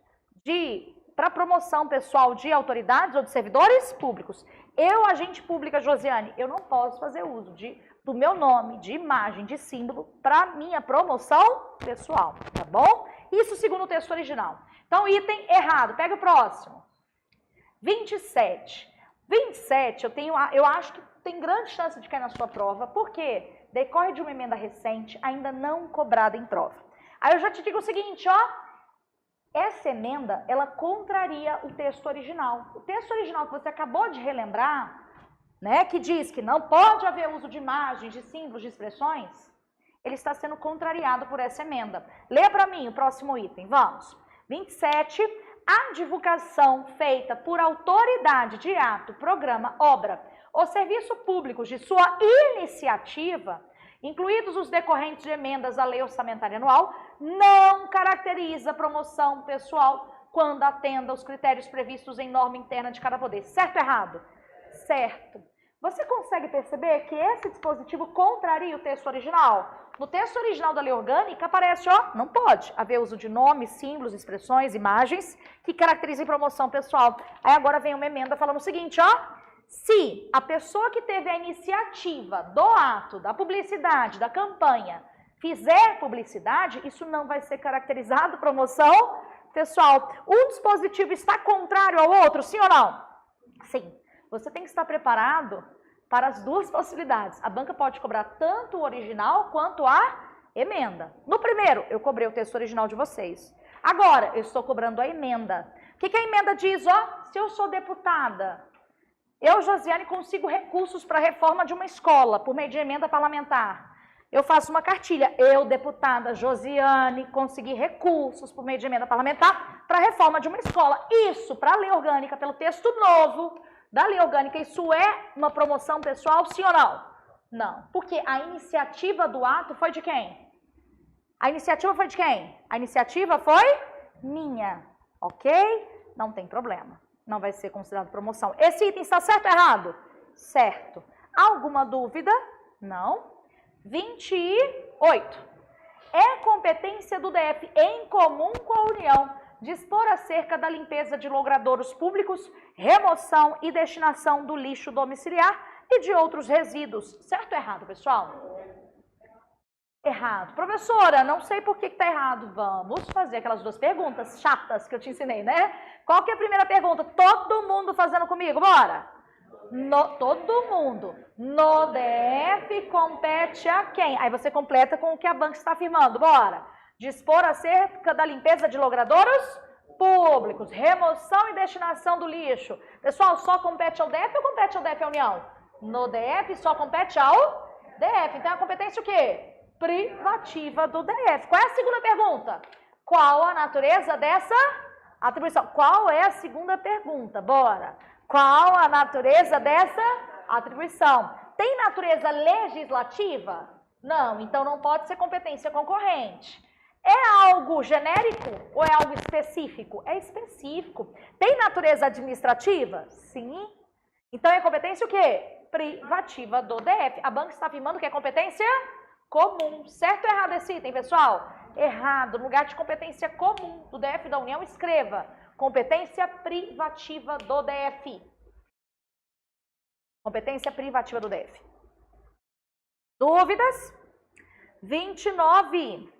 para promoção pessoal de autoridades ou de servidores públicos. Eu, agente pública Josiane, eu não posso fazer uso do meu nome, de imagem, de símbolo, para minha promoção pessoal, tá bom? Isso segundo o texto original. Então, item errado. Pega o próximo. 27. 27, eu acho que tem grande chance de cair na sua prova, porque decorre de uma emenda recente, ainda não cobrada em prova. Aí eu já te digo o seguinte, ó. Essa emenda, ela contraria o texto original. O texto original que você acabou de relembrar, né, que diz que não pode haver uso de imagens, de símbolos, de expressões, ele está sendo contrariado por essa emenda. Lê para mim o próximo item, vamos. 27, a divulgação feita por autoridade de ato, programa, obra ou serviço público de sua iniciativa, incluídos os decorrentes de emendas à lei orçamentária anual, não caracteriza promoção pessoal quando atenda aos critérios previstos em norma interna de cada poder. Certo ou errado? Certo. Você consegue perceber que esse dispositivo contraria o texto original? No texto original da lei orgânica aparece, ó, não pode haver uso de nomes, símbolos, expressões, imagens que caracterizem promoção pessoal. Aí agora vem uma emenda falando o seguinte, ó, se a pessoa que teve a iniciativa do ato, da publicidade, da campanha, fizer publicidade, isso não vai ser caracterizado promoção pessoal. Um dispositivo está contrário ao outro, sim ou não? Sim. Você tem que estar preparado para as duas possibilidades. A banca pode cobrar tanto o original quanto a emenda. No primeiro, eu cobrei o texto original de vocês. Agora, eu estou cobrando a emenda. O que a emenda diz? Ó, se eu sou deputada, eu, Josiane, consigo recursos para a reforma de uma escola por meio de emenda parlamentar. Eu faço uma cartilha. Eu, deputada Josiane, consegui recursos por meio de emenda parlamentar para a reforma de uma escola. Isso, para a lei orgânica, pelo texto novo da lei orgânica, isso é uma promoção pessoal, sim ou não? Não. Porque a iniciativa do ato foi de quem? A iniciativa foi de quem? A iniciativa foi minha. Ok? Não tem problema. Não vai ser considerado promoção. Esse item está certo ou errado? Certo. Alguma dúvida? Não. 28. É competência do DF, em comum com a União, dispor acerca da limpeza de logradouros públicos, remoção e destinação do lixo domiciliar e de outros resíduos. Certo ou errado, pessoal? Errado. Professora, não sei por que está errado. Vamos fazer aquelas duas perguntas chatas que eu te ensinei, né? Qual que é a primeira pergunta? Todo mundo fazendo comigo, bora? Todo mundo. No DF compete a quem? Aí você completa com o que a banca está afirmando, bora? Dispor acerca da limpeza de logradouros públicos, remoção e destinação do lixo. Pessoal, só compete ao DF ou compete ao DF à União? No DF só compete ao DF. Então, a competência o quê? Privativa do DF. Qual é a segunda pergunta? Qual a natureza dessa atribuição? Qual é a segunda pergunta? Bora. Qual a natureza dessa atribuição? Tem natureza legislativa? Não, então não pode ser competência concorrente. É algo genérico ou é algo específico? É específico. Tem natureza administrativa? Sim. Então é competência o quê? Privativa do DF. A banca está afirmando que é competência comum. Certo ou errado esse item, pessoal? Errado. No lugar de competência comum do DF da União, escreva competência privativa do DF. Competência privativa do DF. Dúvidas? 29.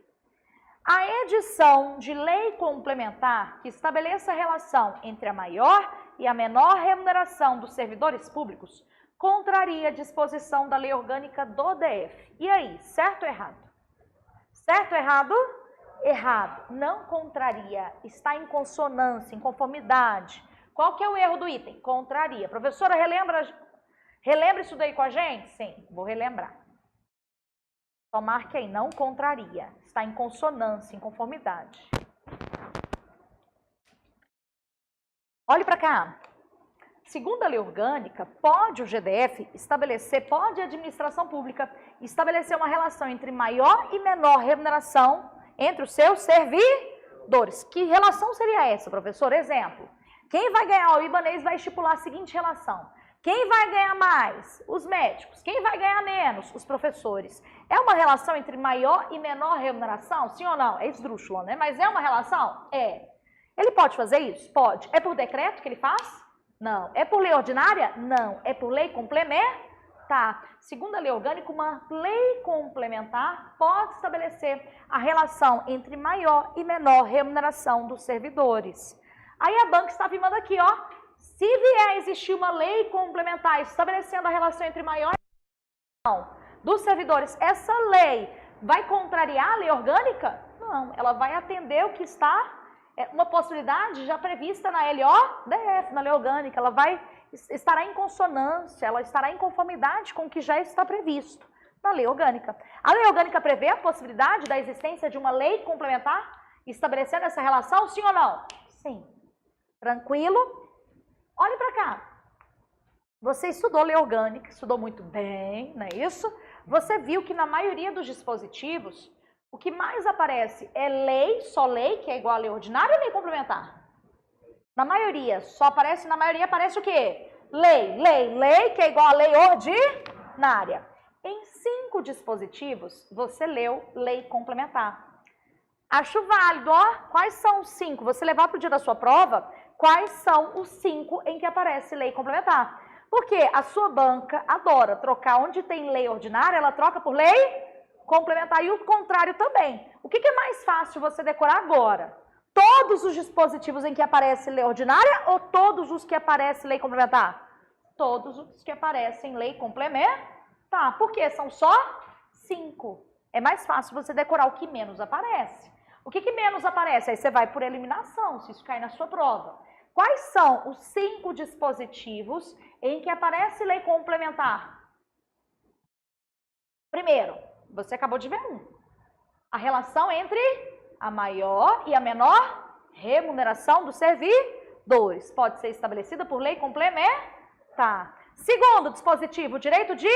A edição de lei complementar que estabeleça a relação entre a maior e a menor remuneração dos servidores públicos contraria a disposição da lei orgânica do DF. E aí, certo ou errado? Certo ou errado? Errado. Não contraria. Está em consonância, em conformidade. Qual que é o erro do item? Contraria. Professora, relembra isso daí com a gente? Sim, vou relembrar. Só marque aí, não contraria. Está em consonância, em conformidade. Olhe para cá. Segundo a lei orgânica, pode o GDF estabelecer, pode a administração pública estabelecer uma relação entre maior e menor remuneração entre os seus servidores. Que relação seria essa, professor? Exemplo, quem vai ganhar o Ibanez vai estipular a seguinte relação. Quem vai ganhar mais? Os médicos. Quem vai ganhar menos? Os professores. É uma relação entre maior e menor remuneração? Sim ou não? É esdrúxula, né? Mas é uma relação? É. Ele pode fazer isso? Pode. É por decreto que ele faz? Não. É por lei ordinária? Não. É por lei complementar. Segundo a lei orgânica, uma lei complementar pode estabelecer a relação entre maior e menor remuneração dos servidores. Aí a banca está afirmando aqui, ó, se vier a existir uma lei complementar estabelecendo a relação entre maior e menor dos servidores, essa lei vai contrariar a lei orgânica? Não, ela vai atender o que está, uma possibilidade já prevista na LODF, na lei orgânica, ela estará em consonância, ela estará em conformidade com o que já está previsto na lei orgânica. A lei orgânica prevê a possibilidade da existência de uma lei complementar estabelecendo essa relação, sim ou não? Sim. Tranquilo? Olhe para cá. Você estudou lei orgânica, estudou muito bem, não é isso? Você viu que na maioria dos dispositivos, o que mais aparece é lei, só lei, que é igual a lei ordinária ou lei complementar? Na maioria, aparece o quê? Lei, que é igual a lei ordinária. Em 5 dispositivos, você leu lei complementar. Acho válido, ó, quais são os 5? Você levar para o dia da sua prova, quais são os 5 em que aparece lei complementar. Porque a sua banca adora trocar onde tem lei ordinária, ela troca por lei complementar e o contrário também. O que é mais fácil você decorar agora? Todos os dispositivos em que aparece lei ordinária ou todos os que aparecem lei complementar? Todos os que aparecem lei complementar. Por quê? São só 5. É mais fácil você decorar o que menos aparece. O que menos aparece? Aí você vai por eliminação, se isso cair na sua prova. Quais são os 5 dispositivos em que aparece lei complementar? Primeiro, você acabou de ver a relação entre a maior e a menor remuneração dos servidores. Pode ser estabelecida por lei complementar. Segundo dispositivo, direito de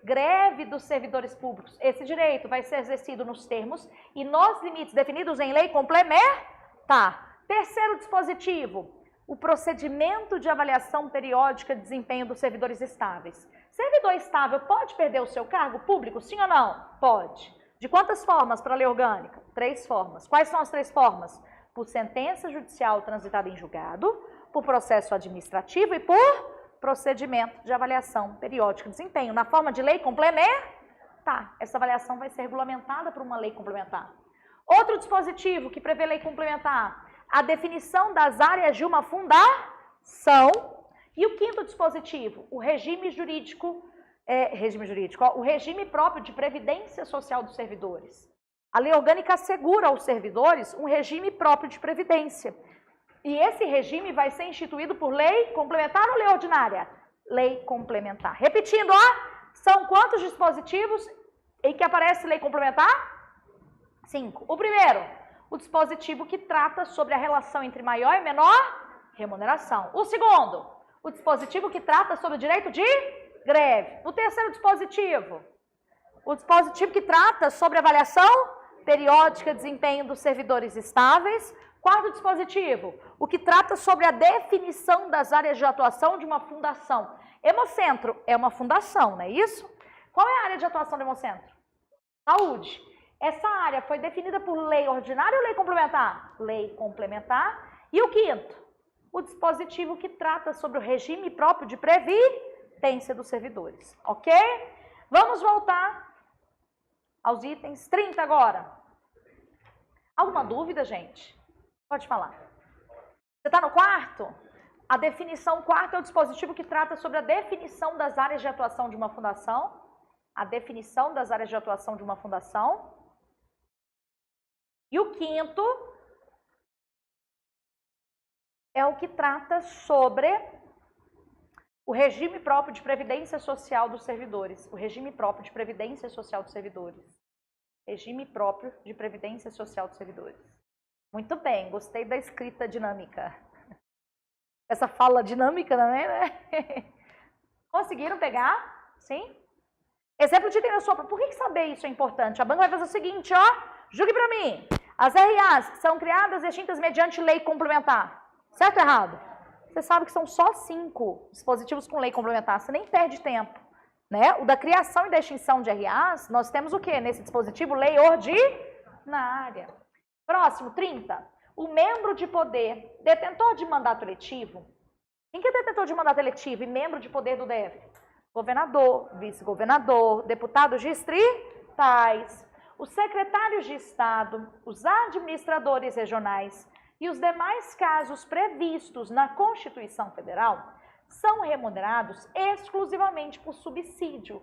greve dos servidores públicos. Esse direito vai ser exercido nos termos e nos limites definidos em lei complementar. Terceiro dispositivo, o procedimento de avaliação periódica de desempenho dos servidores estáveis. Servidor estável pode perder o seu cargo público, sim ou não? Pode. De quantas formas para a lei orgânica? 3 formas. Quais são as 3 formas? Por sentença judicial transitada em julgado, por processo administrativo e por procedimento de avaliação periódica de desempenho. Na forma de lei complementar, essa avaliação vai ser regulamentada por uma lei complementar. Outro dispositivo que prevê lei complementar, a definição das áreas de uma fundação. E o 5º dispositivo, o regime jurídico, o regime próprio de previdência social dos servidores. A lei orgânica assegura aos servidores um regime próprio de previdência. E esse regime vai ser instituído por lei complementar ou lei ordinária? Lei complementar. Repetindo, ó, são quantos dispositivos em que aparece lei complementar? 5. O primeiro, o dispositivo que trata sobre a relação entre maior e menor remuneração. O segundo, o dispositivo que trata sobre o direito de greve. O terceiro dispositivo, o dispositivo que trata sobre a avaliação periódica de desempenho dos servidores estáveis. Quarto dispositivo, o que trata sobre a definição das áreas de atuação de uma fundação. Hemocentro é uma fundação, não é isso? Qual é a área de atuação do Hemocentro? Saúde. Essa área foi definida por lei ordinária ou lei complementar? Lei complementar. E o 5º, o dispositivo que trata sobre o regime próprio de previdência dos servidores. Ok? Vamos voltar aos itens 30 agora. Alguma dúvida, gente? Pode falar. Você está no quarto? A definição quarto é o dispositivo que trata sobre a definição das áreas de atuação de uma fundação. A definição das áreas de atuação de uma fundação. E o 5º é o que trata sobre o regime próprio de previdência social dos servidores. O regime próprio de previdência social dos servidores. Regime próprio de previdência social dos servidores. Muito bem, gostei da escrita dinâmica. essa fala dinâmica também, né? Conseguiram pegar? Sim? Exemplo de item da sua. Por que saber isso é importante? A banca vai fazer o seguinte, ó. Julgue para mim. As RAs são criadas e extintas mediante lei complementar. Certo ou errado? Você sabe que são só 5 dispositivos com lei complementar. Você nem perde tempo. Né? O da criação e da extinção de RAs, nós temos o quê nesse dispositivo? Lei ordinária. Próximo, 30. O membro de poder, detentor de mandato eletivo. Quem que é detentor de mandato eletivo e membro de poder do DF? Governador, vice-governador, deputados distritais, os secretários de Estado, os administradores regionais e os demais casos previstos na Constituição Federal são remunerados exclusivamente por subsídio,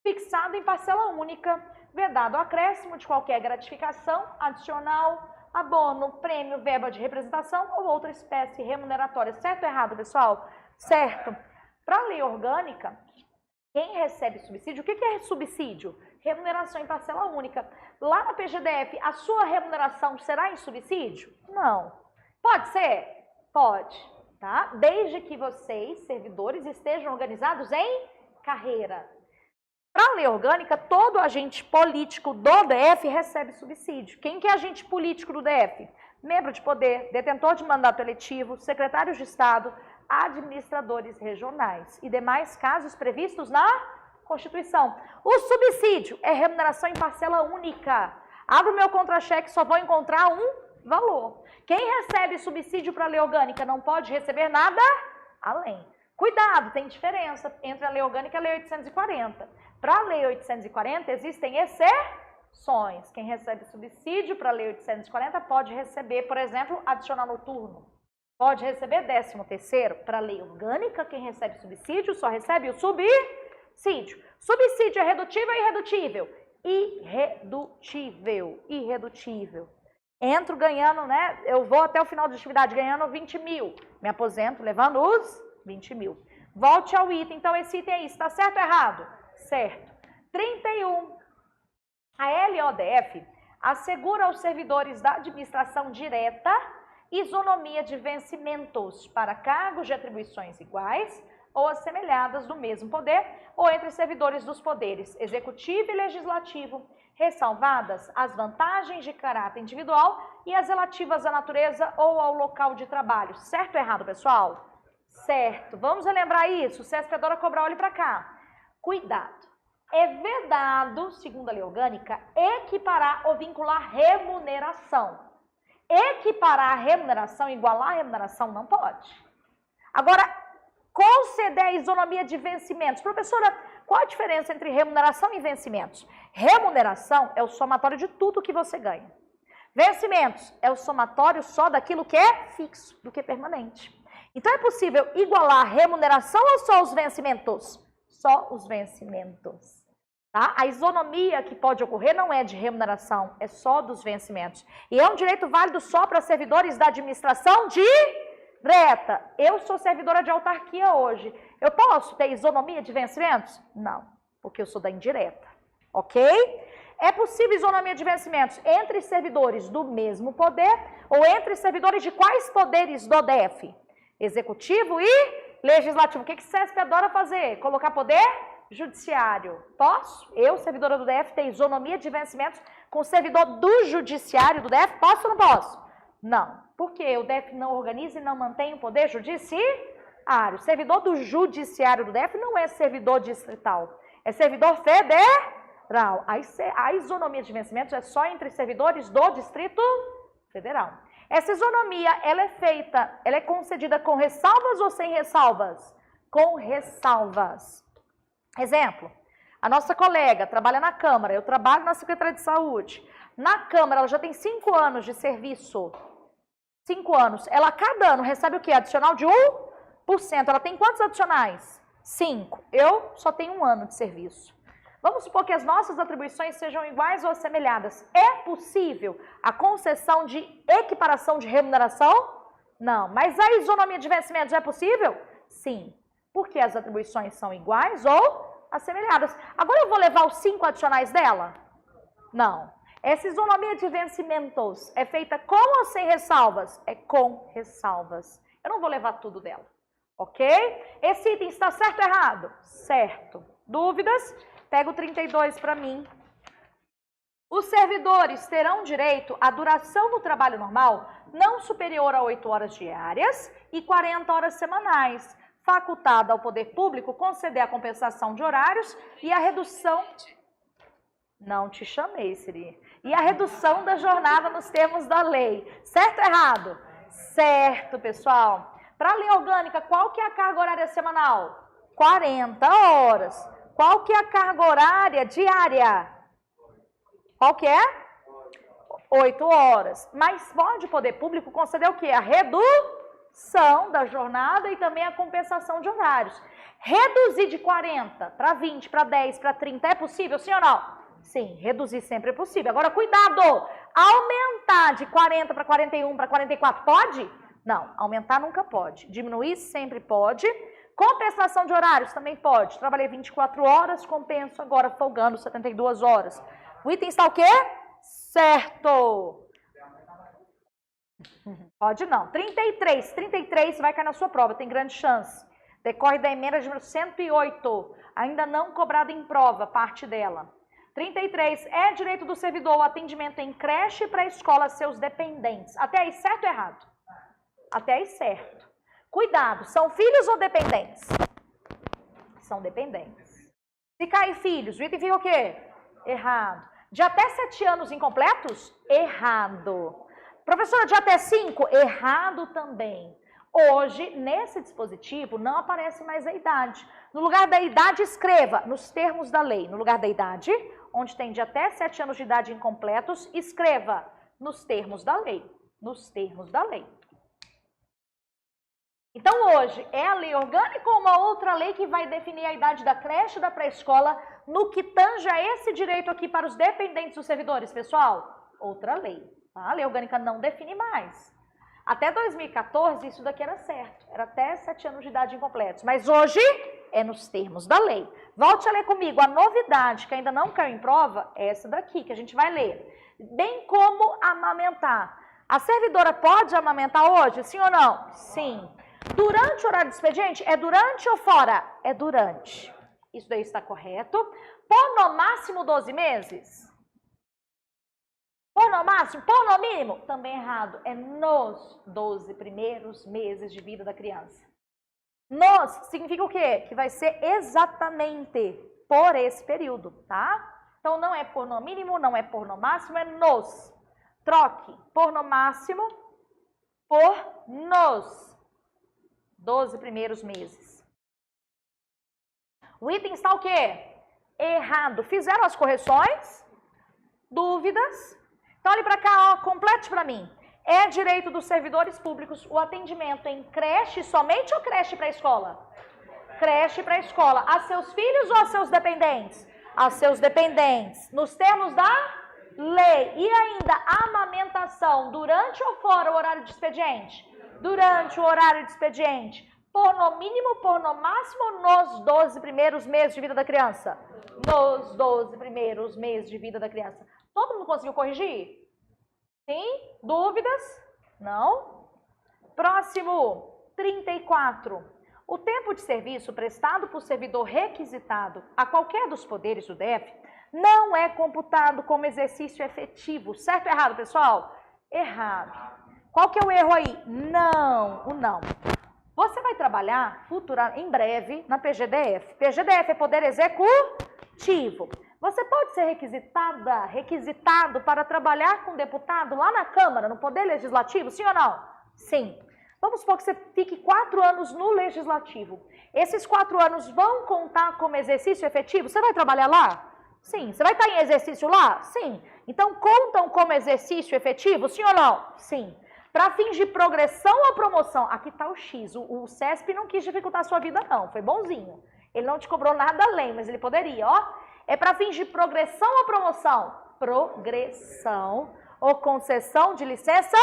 fixado em parcela única, vedado o acréscimo de qualquer gratificação adicional, abono, prêmio, verba de representação ou outra espécie remuneratória. Certo ou errado, pessoal? Certo. Para a lei orgânica, quem recebe subsídio, o que é subsídio? Remuneração em parcela única. Lá na PGDF, a sua remuneração será em subsídio? Não. Pode ser? Pode. Tá? Desde que vocês, servidores, estejam organizados em carreira. Para a lei orgânica, todo agente político do DF recebe subsídio. Quem que é agente político do DF? Membro de poder, detentor de mandato eletivo, secretários de Estado, administradores regionais e demais casos previstos na Constituição. O subsídio é remuneração em parcela única. Abro o meu contra-cheque, só vou encontrar um valor. Quem recebe subsídio para a lei orgânica não pode receber nada além. Cuidado, tem diferença entre a lei orgânica e a lei 840. Para a lei 840 existem exceções. Quem recebe subsídio para a lei 840 pode receber, por exemplo, adicional noturno. Pode receber 13º. Para a lei orgânica, quem recebe subsídio só recebe o subsídio. Subsídio é redutível ou irredutível? Irredutível. Entro ganhando, né? Eu vou até o final da atividade ganhando 20 mil. Me aposento levando os 20 mil. Volte ao item. Então, esse item é isso. Está certo ou errado? Certo. 31. A LODF assegura aos servidores da administração direta isonomia de vencimentos para cargos de atribuições iguais ou assemelhadas do mesmo poder ou entre servidores dos poderes executivo e legislativo, ressalvadas as vantagens de caráter individual e as relativas à natureza ou ao local de trabalho. Certo ou errado, pessoal? Certo. Vamos relembrar isso? CESP adora cobrar, olhe para cá. Cuidado. É vedado, segundo a lei orgânica, equiparar ou vincular remuneração. Equiparar a remuneração, igualar a remuneração, não pode. Agora, conceder a isonomia de vencimentos. Professora, qual a diferença entre remuneração e vencimentos? Remuneração é o somatório de tudo que você ganha. Vencimentos é o somatório só daquilo que é fixo, do que é permanente. Então, é possível igualar a remuneração ou só os vencimentos? Só os vencimentos. Tá? A isonomia que pode ocorrer não é de remuneração, é só dos vencimentos. E é um direito válido só para servidores da administração direta. Eu sou servidora de autarquia hoje. Eu posso ter isonomia de vencimentos? Não, porque eu sou da indireta. Ok? É possível isonomia de vencimentos entre servidores do mesmo poder ou entre servidores de quais poderes do DF? Executivo e legislativo. O que o CESP adora fazer? Colocar poder judiciário. Posso? Eu, servidora do DF, ter isonomia de vencimentos com o servidor do judiciário do DF? Posso ou não posso? Não. Porque o DF não organiza e não mantém o poder judiciário. Servidor do judiciário do DF não é servidor distrital. É servidor federal. A isonomia de vencimentos é só entre servidores do Distrito Federal. Essa isonomia, ela é concedida com ressalvas ou sem ressalvas? Com ressalvas. Exemplo, a nossa colega trabalha na Câmara, eu trabalho na Secretaria de Saúde. Na Câmara, ela já tem 5 anos de serviço. 5 anos. Ela, cada ano, recebe o quê? Adicional de 1%. Ela tem quantos adicionais? 5. Eu só tenho 1 ano de serviço. Vamos supor que as nossas atribuições sejam iguais ou assemelhadas. É possível a concessão de equiparação de remuneração? Não. Mas a isonomia de vencimentos é possível? Sim. Porque as atribuições são iguais ou assemelhadas. Agora eu vou levar os 5 adicionais dela? Não. Essa isonomia de vencimentos é feita com ou sem ressalvas? É com ressalvas. Eu não vou levar tudo dela, ok? Esse item está certo ou errado? Certo. Dúvidas? Pega o 32 para mim. Os servidores terão direito à duração do trabalho normal não superior a 8 horas diárias e 40 horas semanais, facultada ao poder público conceder a compensação de horários e a redução... Não te chamei, Siri. E a redução da jornada nos termos da lei. Certo ou errado? Certo, pessoal. Para a lei orgânica, qual que é a carga horária semanal? 40 horas. Qual que é a carga horária diária? Qual que é? 8 horas. Mas pode o poder público conceder o quê? A redução da jornada e também a compensação de horários. Reduzir de 40 para 20, para 10, para 30 é possível, sim ou não? Sim, reduzir sempre é possível. Agora, cuidado! Aumentar de 40 para 41 para 44 pode? Não, aumentar nunca pode. Diminuir sempre pode. Compensação de horários também pode. Trabalhei 24 horas, compenso agora folgando 72 horas. O item está o quê? Certo! Pode não. 33. 33 vai cair na sua prova, tem grande chance. Decorre da emenda de número 108. Ainda não cobrada em prova, parte dela. 33. É direito do servidor o atendimento em creche e pré-escola a seus dependentes. Até aí, certo ou errado? Até aí, certo. Cuidado, são filhos ou dependentes? São dependentes. Se cair filhos, o item fica o quê? Errado. De até 7 anos incompletos? Errado. Professora, de até 5? Errado também. Hoje, nesse dispositivo, não aparece mais a idade. No lugar da idade, escreva nos termos da lei. No lugar da idade, onde tem de até 7 anos de idade incompletos, escreva nos termos da lei. Nos termos da lei. Então, hoje, é a lei orgânica ou uma outra lei que vai definir a idade da creche e da pré-escola no que tange a esse direito aqui para os dependentes dos servidores, pessoal? Outra lei. Tá? A lei orgânica não define mais. Até 2014, isso daqui era certo. Era até 7 anos de idade incompletos. Mas hoje, é nos termos da lei. Volte a ler comigo. A novidade que ainda não caiu em prova é essa daqui, que a gente vai ler. Bem como amamentar. A servidora pode amamentar hoje? Sim ou não? Sim. Durante o horário de expediente? É durante ou fora? É durante. Isso daí está correto. Por no máximo 12 meses? Por no máximo? Por no mínimo? Também errado. É nos 12 primeiros meses de vida da criança. Nos significa o quê? Que vai ser exatamente por esse período, tá? Então não é por no mínimo, não é por no máximo, é nos. Troque por no máximo por nos 12 primeiros meses. O item está o quê? Errado. Fizeram as correções? Dúvidas? Então, olhe para cá, ó, complete para mim. É direito dos servidores públicos o atendimento em creche somente ou creche para a escola? Creche para a escola. A seus filhos ou a seus dependentes? A seus dependentes. Nos termos da lei. E ainda, amamentação durante ou fora o horário de expediente? Durante o horário de expediente. Por no mínimo, por no máximo, nos 12 primeiros meses de vida da criança? Nos 12 primeiros meses de vida da criança. Todo mundo conseguiu corrigir? Sim? Dúvidas? Não? Próximo, 34. O tempo de serviço prestado por servidor requisitado a qualquer dos poderes do DF não é computado como exercício efetivo. Certo ou errado, pessoal? Errado. Qual que é o erro aí? Não, o não. Você vai trabalhar em breve na PGDF. PGDF é Poder Executivo. Você pode ser requisitado para trabalhar com deputado lá na Câmara, no Poder Legislativo, sim ou não? Sim. Vamos supor que você fique 4 anos no Legislativo. Esses 4 anos vão contar como exercício efetivo? Você vai trabalhar lá? Sim. Você vai estar em exercício lá? Sim. Então, contam como exercício efetivo, sim ou não? Sim. Para fins de progressão ou promoção, aqui está o X. O CESP não quis dificultar a sua vida, não. Foi bonzinho. Ele não te cobrou nada além, mas ele poderia, ó. É para fins de progressão ou promoção? Progressão ou concessão de licença,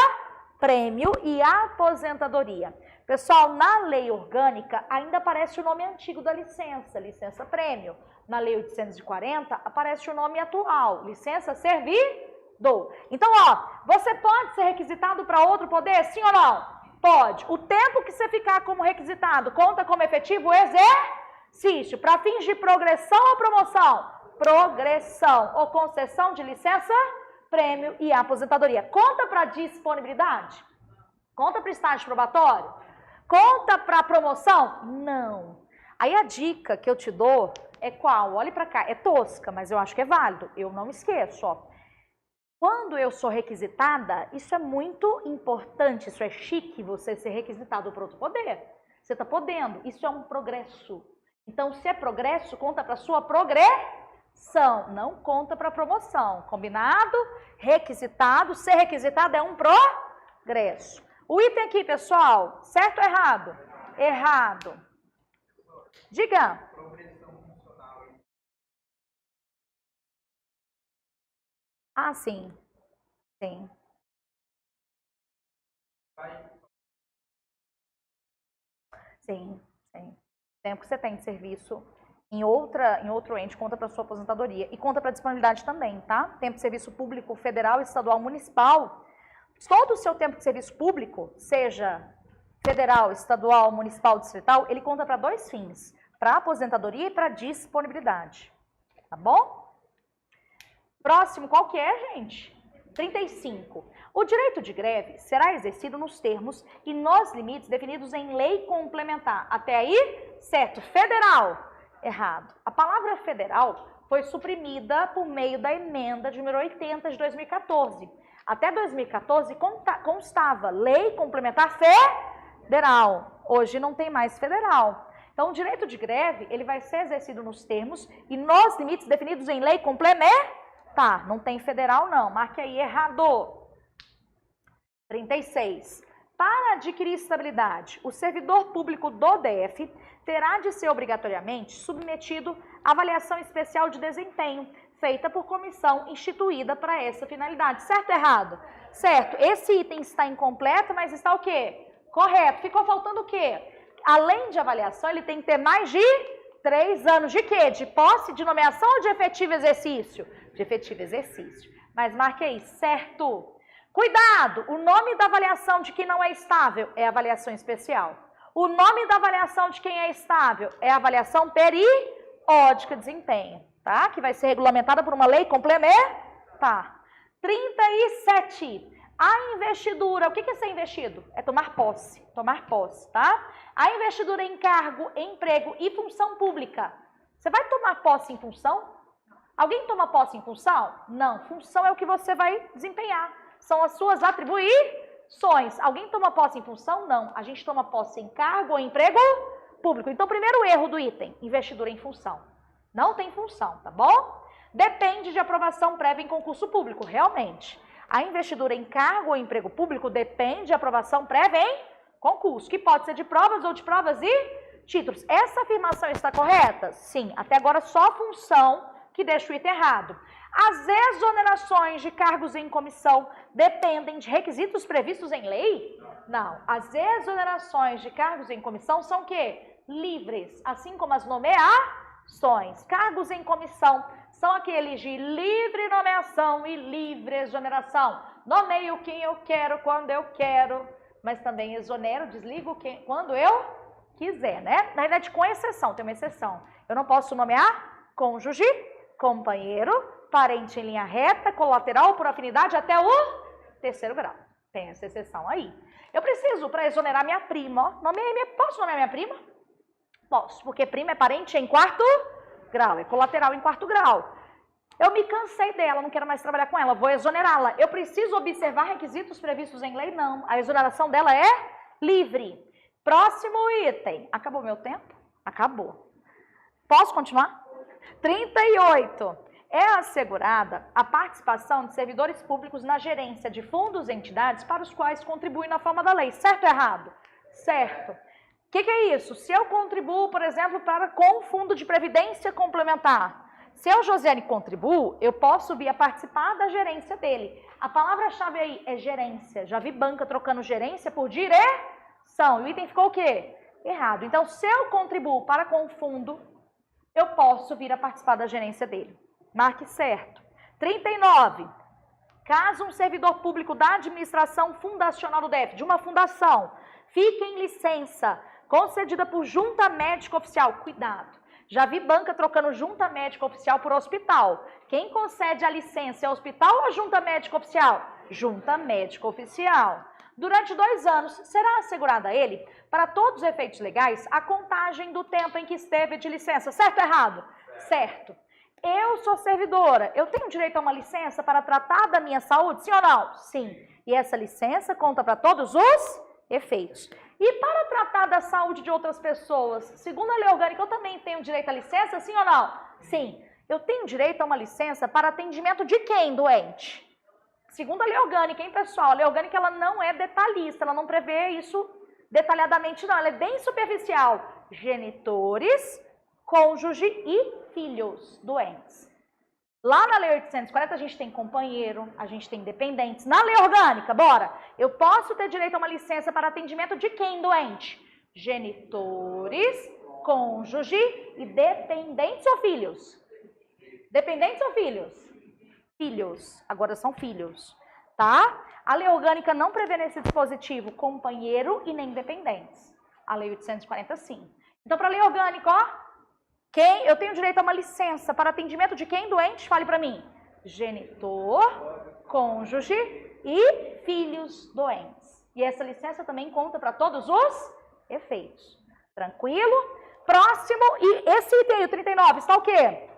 prêmio e aposentadoria. Pessoal, na lei orgânica ainda aparece o nome antigo da licença, licença prêmio. Na lei 840 aparece o nome atual, licença servidor. Então, ó, você pode ser requisitado para outro poder, sim ou não? Pode. O tempo que você ficar como requisitado conta como efetivo exercício. Para fins de progressão ou promoção? Progressão. Ou concessão de licença, prêmio e aposentadoria. Conta para disponibilidade? Conta para estágio probatório? Conta para promoção? Não. Aí a dica que eu te dou é qual? Olhe para cá. É tosca, mas eu acho que é válido. Eu não esqueço, ó. Quando eu sou requisitada, isso é muito importante, isso é chique, você ser requisitado por outro poder. Você está podendo, isso é um progresso. Então, se é progresso, conta para sua progressão, não conta para promoção. Combinado? Requisitado, ser requisitado é um progresso. O item aqui, pessoal, certo ou errado? Errado. Diga. Ah, sim. Sim. Sim, sim. O tempo que você tem de serviço em outro ente conta para sua aposentadoria. E conta para disponibilidade também, tá? Tempo de serviço público federal, estadual, municipal. Todo o seu tempo de serviço público, seja federal, estadual, municipal, distrital, ele conta para dois fins. Para aposentadoria e para disponibilidade. Tá bom? Próximo, qual que é, gente? 35. O direito de greve será exercido nos termos e nos limites definidos em lei complementar. Até aí, certo. Federal, errado. A palavra federal foi suprimida por meio da emenda de número 80 de 2014. Até 2014 constava lei complementar federal. Hoje não tem mais federal. Então, o direito de greve ele vai ser exercido nos termos e nos limites definidos em lei complementar. Tá, não tem federal não, marque aí errado. 36. Para adquirir estabilidade, o servidor público do DF terá de ser obrigatoriamente submetido à avaliação especial de desempenho, feita por comissão instituída para essa finalidade. Certo ou errado? Certo. Esse item está incompleto, mas está o quê? Correto. Ficou faltando o quê? Além de avaliação, ele tem que ter mais de 3 anos de quê? De posse, de nomeação ou de efetivo exercício? De efetivo exercício. Mas marque aí, certo. Cuidado, o nome da avaliação de quem não é estável é avaliação especial. O nome da avaliação de quem é estável é avaliação periódica de desempenho, tá? Que vai ser regulamentada por uma lei complementar. 37. A investidura, o que é ser investido? É tomar posse, tá? A investidura em cargo, emprego e função pública. Você vai tomar posse em função? Alguém toma posse em função? Não, função é o que você vai desempenhar. São as suas atribuições. Alguém toma posse em função? Não. A gente toma posse em cargo ou emprego público. Então, primeiro erro do item, investidura em função. Não tem função, tá bom? Depende de aprovação prévia em concurso público, realmente. A investidura em cargo ou emprego público depende de aprovação prévia em concurso, que pode ser de provas ou de provas e títulos. Essa afirmação está correta? Sim. Até agora só a função que deixa o item errado. As exonerações de cargos em comissão dependem de requisitos previstos em lei? Não. As exonerações de cargos em comissão são o quê? Livres, assim como as nomeações. Cargos em comissão são aqueles de livre nomeação e livre exoneração. Nomeio quem eu quero, quando eu quero, mas também exonero, desligo quando eu quiser, né? Na verdade, com exceção, tem uma exceção. Eu não posso nomear cônjuge, companheiro, parente em linha reta, colateral por afinidade até o 3º grau. Tem essa exceção aí. Eu preciso, para exonerar minha prima, posso nomear minha prima? Posso, porque prima é parente em 4º grau, é colateral em 4º grau. Eu me cansei dela, não quero mais trabalhar com ela, vou exonerá-la. Eu preciso observar requisitos previstos em lei? Não. A exoneração dela é livre. Próximo item. Acabou meu tempo? Acabou. Posso continuar? 38. É assegurada a participação de servidores públicos na gerência de fundos e entidades para os quais contribuem na forma da lei. Certo ou errado? Certo. O que é isso? Se eu contribuo, por exemplo, com o fundo de previdência complementar, se eu, Josiane, contribuo, eu posso vir a participar da gerência dele. A palavra-chave aí é gerência. Já vi banca trocando gerência por direção. E o item ficou o quê? Errado. Então, se eu contribuo para com o fundo, eu posso vir a participar da gerência dele. Marque certo. 39. Caso um servidor público da administração fundacional do DF, de uma fundação, fica em licença, concedida por junta médica oficial. Cuidado, já vi banca trocando junta médica oficial por hospital. Quem concede a licença é o hospital ou a junta médica oficial? Junta médica oficial. Durante 2 anos, será assegurada a ele, para todos os efeitos legais, a contagem do tempo em que esteve de licença. Certo ou errado? Certo. Eu sou servidora, eu tenho direito a uma licença para tratar da minha saúde, sim ou não? Sim. E essa licença conta para todos os efeitos. E para tratar da saúde de outras pessoas, segundo a lei orgânica, eu também tenho direito à licença, sim ou não? Sim. Eu tenho direito a uma licença para atendimento de quem, doente? Segundo a lei orgânica, hein, pessoal? A lei orgânica ela não é detalhista, ela não prevê isso detalhadamente, não. Ela é bem superficial. Genitores, cônjuge e filhos doentes. Lá na Lei 840 a gente tem companheiro, a gente tem dependentes. Na lei orgânica, bora! Eu posso ter direito a uma licença para atendimento de quem doente? Genitores, cônjuge e dependentes ou filhos? Dependentes ou filhos? Filhos, agora são filhos, tá? A lei orgânica não prevê nesse dispositivo companheiro e nem dependentes. A lei 840 sim. Então, para a lei orgânica, ó, eu tenho direito a uma licença para atendimento de quem doente? Fale para mim. Genitor, cônjuge e filhos doentes. E essa licença também conta para todos os efeitos. Tranquilo? Próximo, e esse item, o 39, está o quê?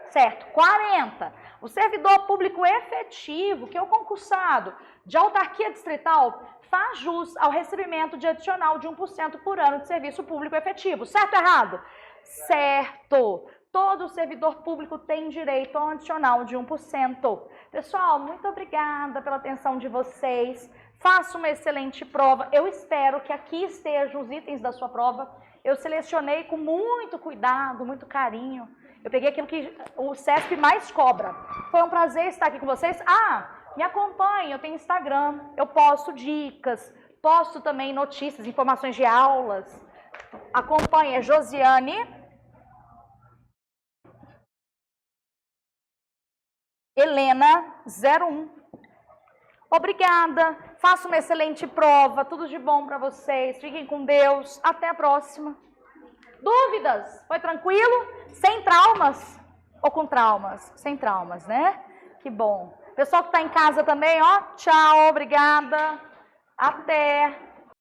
Certo, 40. O servidor público efetivo, que é o concursado de autarquia distrital, faz jus ao recebimento de adicional de 1% por ano de serviço público efetivo. Certo ou errado? Certo. Todo servidor público tem direito a um adicional de 1%. Pessoal, muito obrigada pela atenção de vocês. Faça uma excelente prova. Eu espero que aqui estejam os itens da sua prova. Eu selecionei com muito cuidado, muito carinho. Eu peguei aquilo que o CESP mais cobra. Foi um prazer estar aqui com vocês. Me acompanhe, eu tenho Instagram, eu posto dicas, posto também notícias, informações de aulas. Acompanhe, é Josiane Helena 01. Obrigada, faça uma excelente prova, tudo de bom para vocês, fiquem com Deus, até a próxima. Dúvidas? Foi tranquilo? Sem traumas? Ou com traumas? Sem traumas, né? Que bom. Pessoal que está em casa também, ó, tchau, obrigada, até.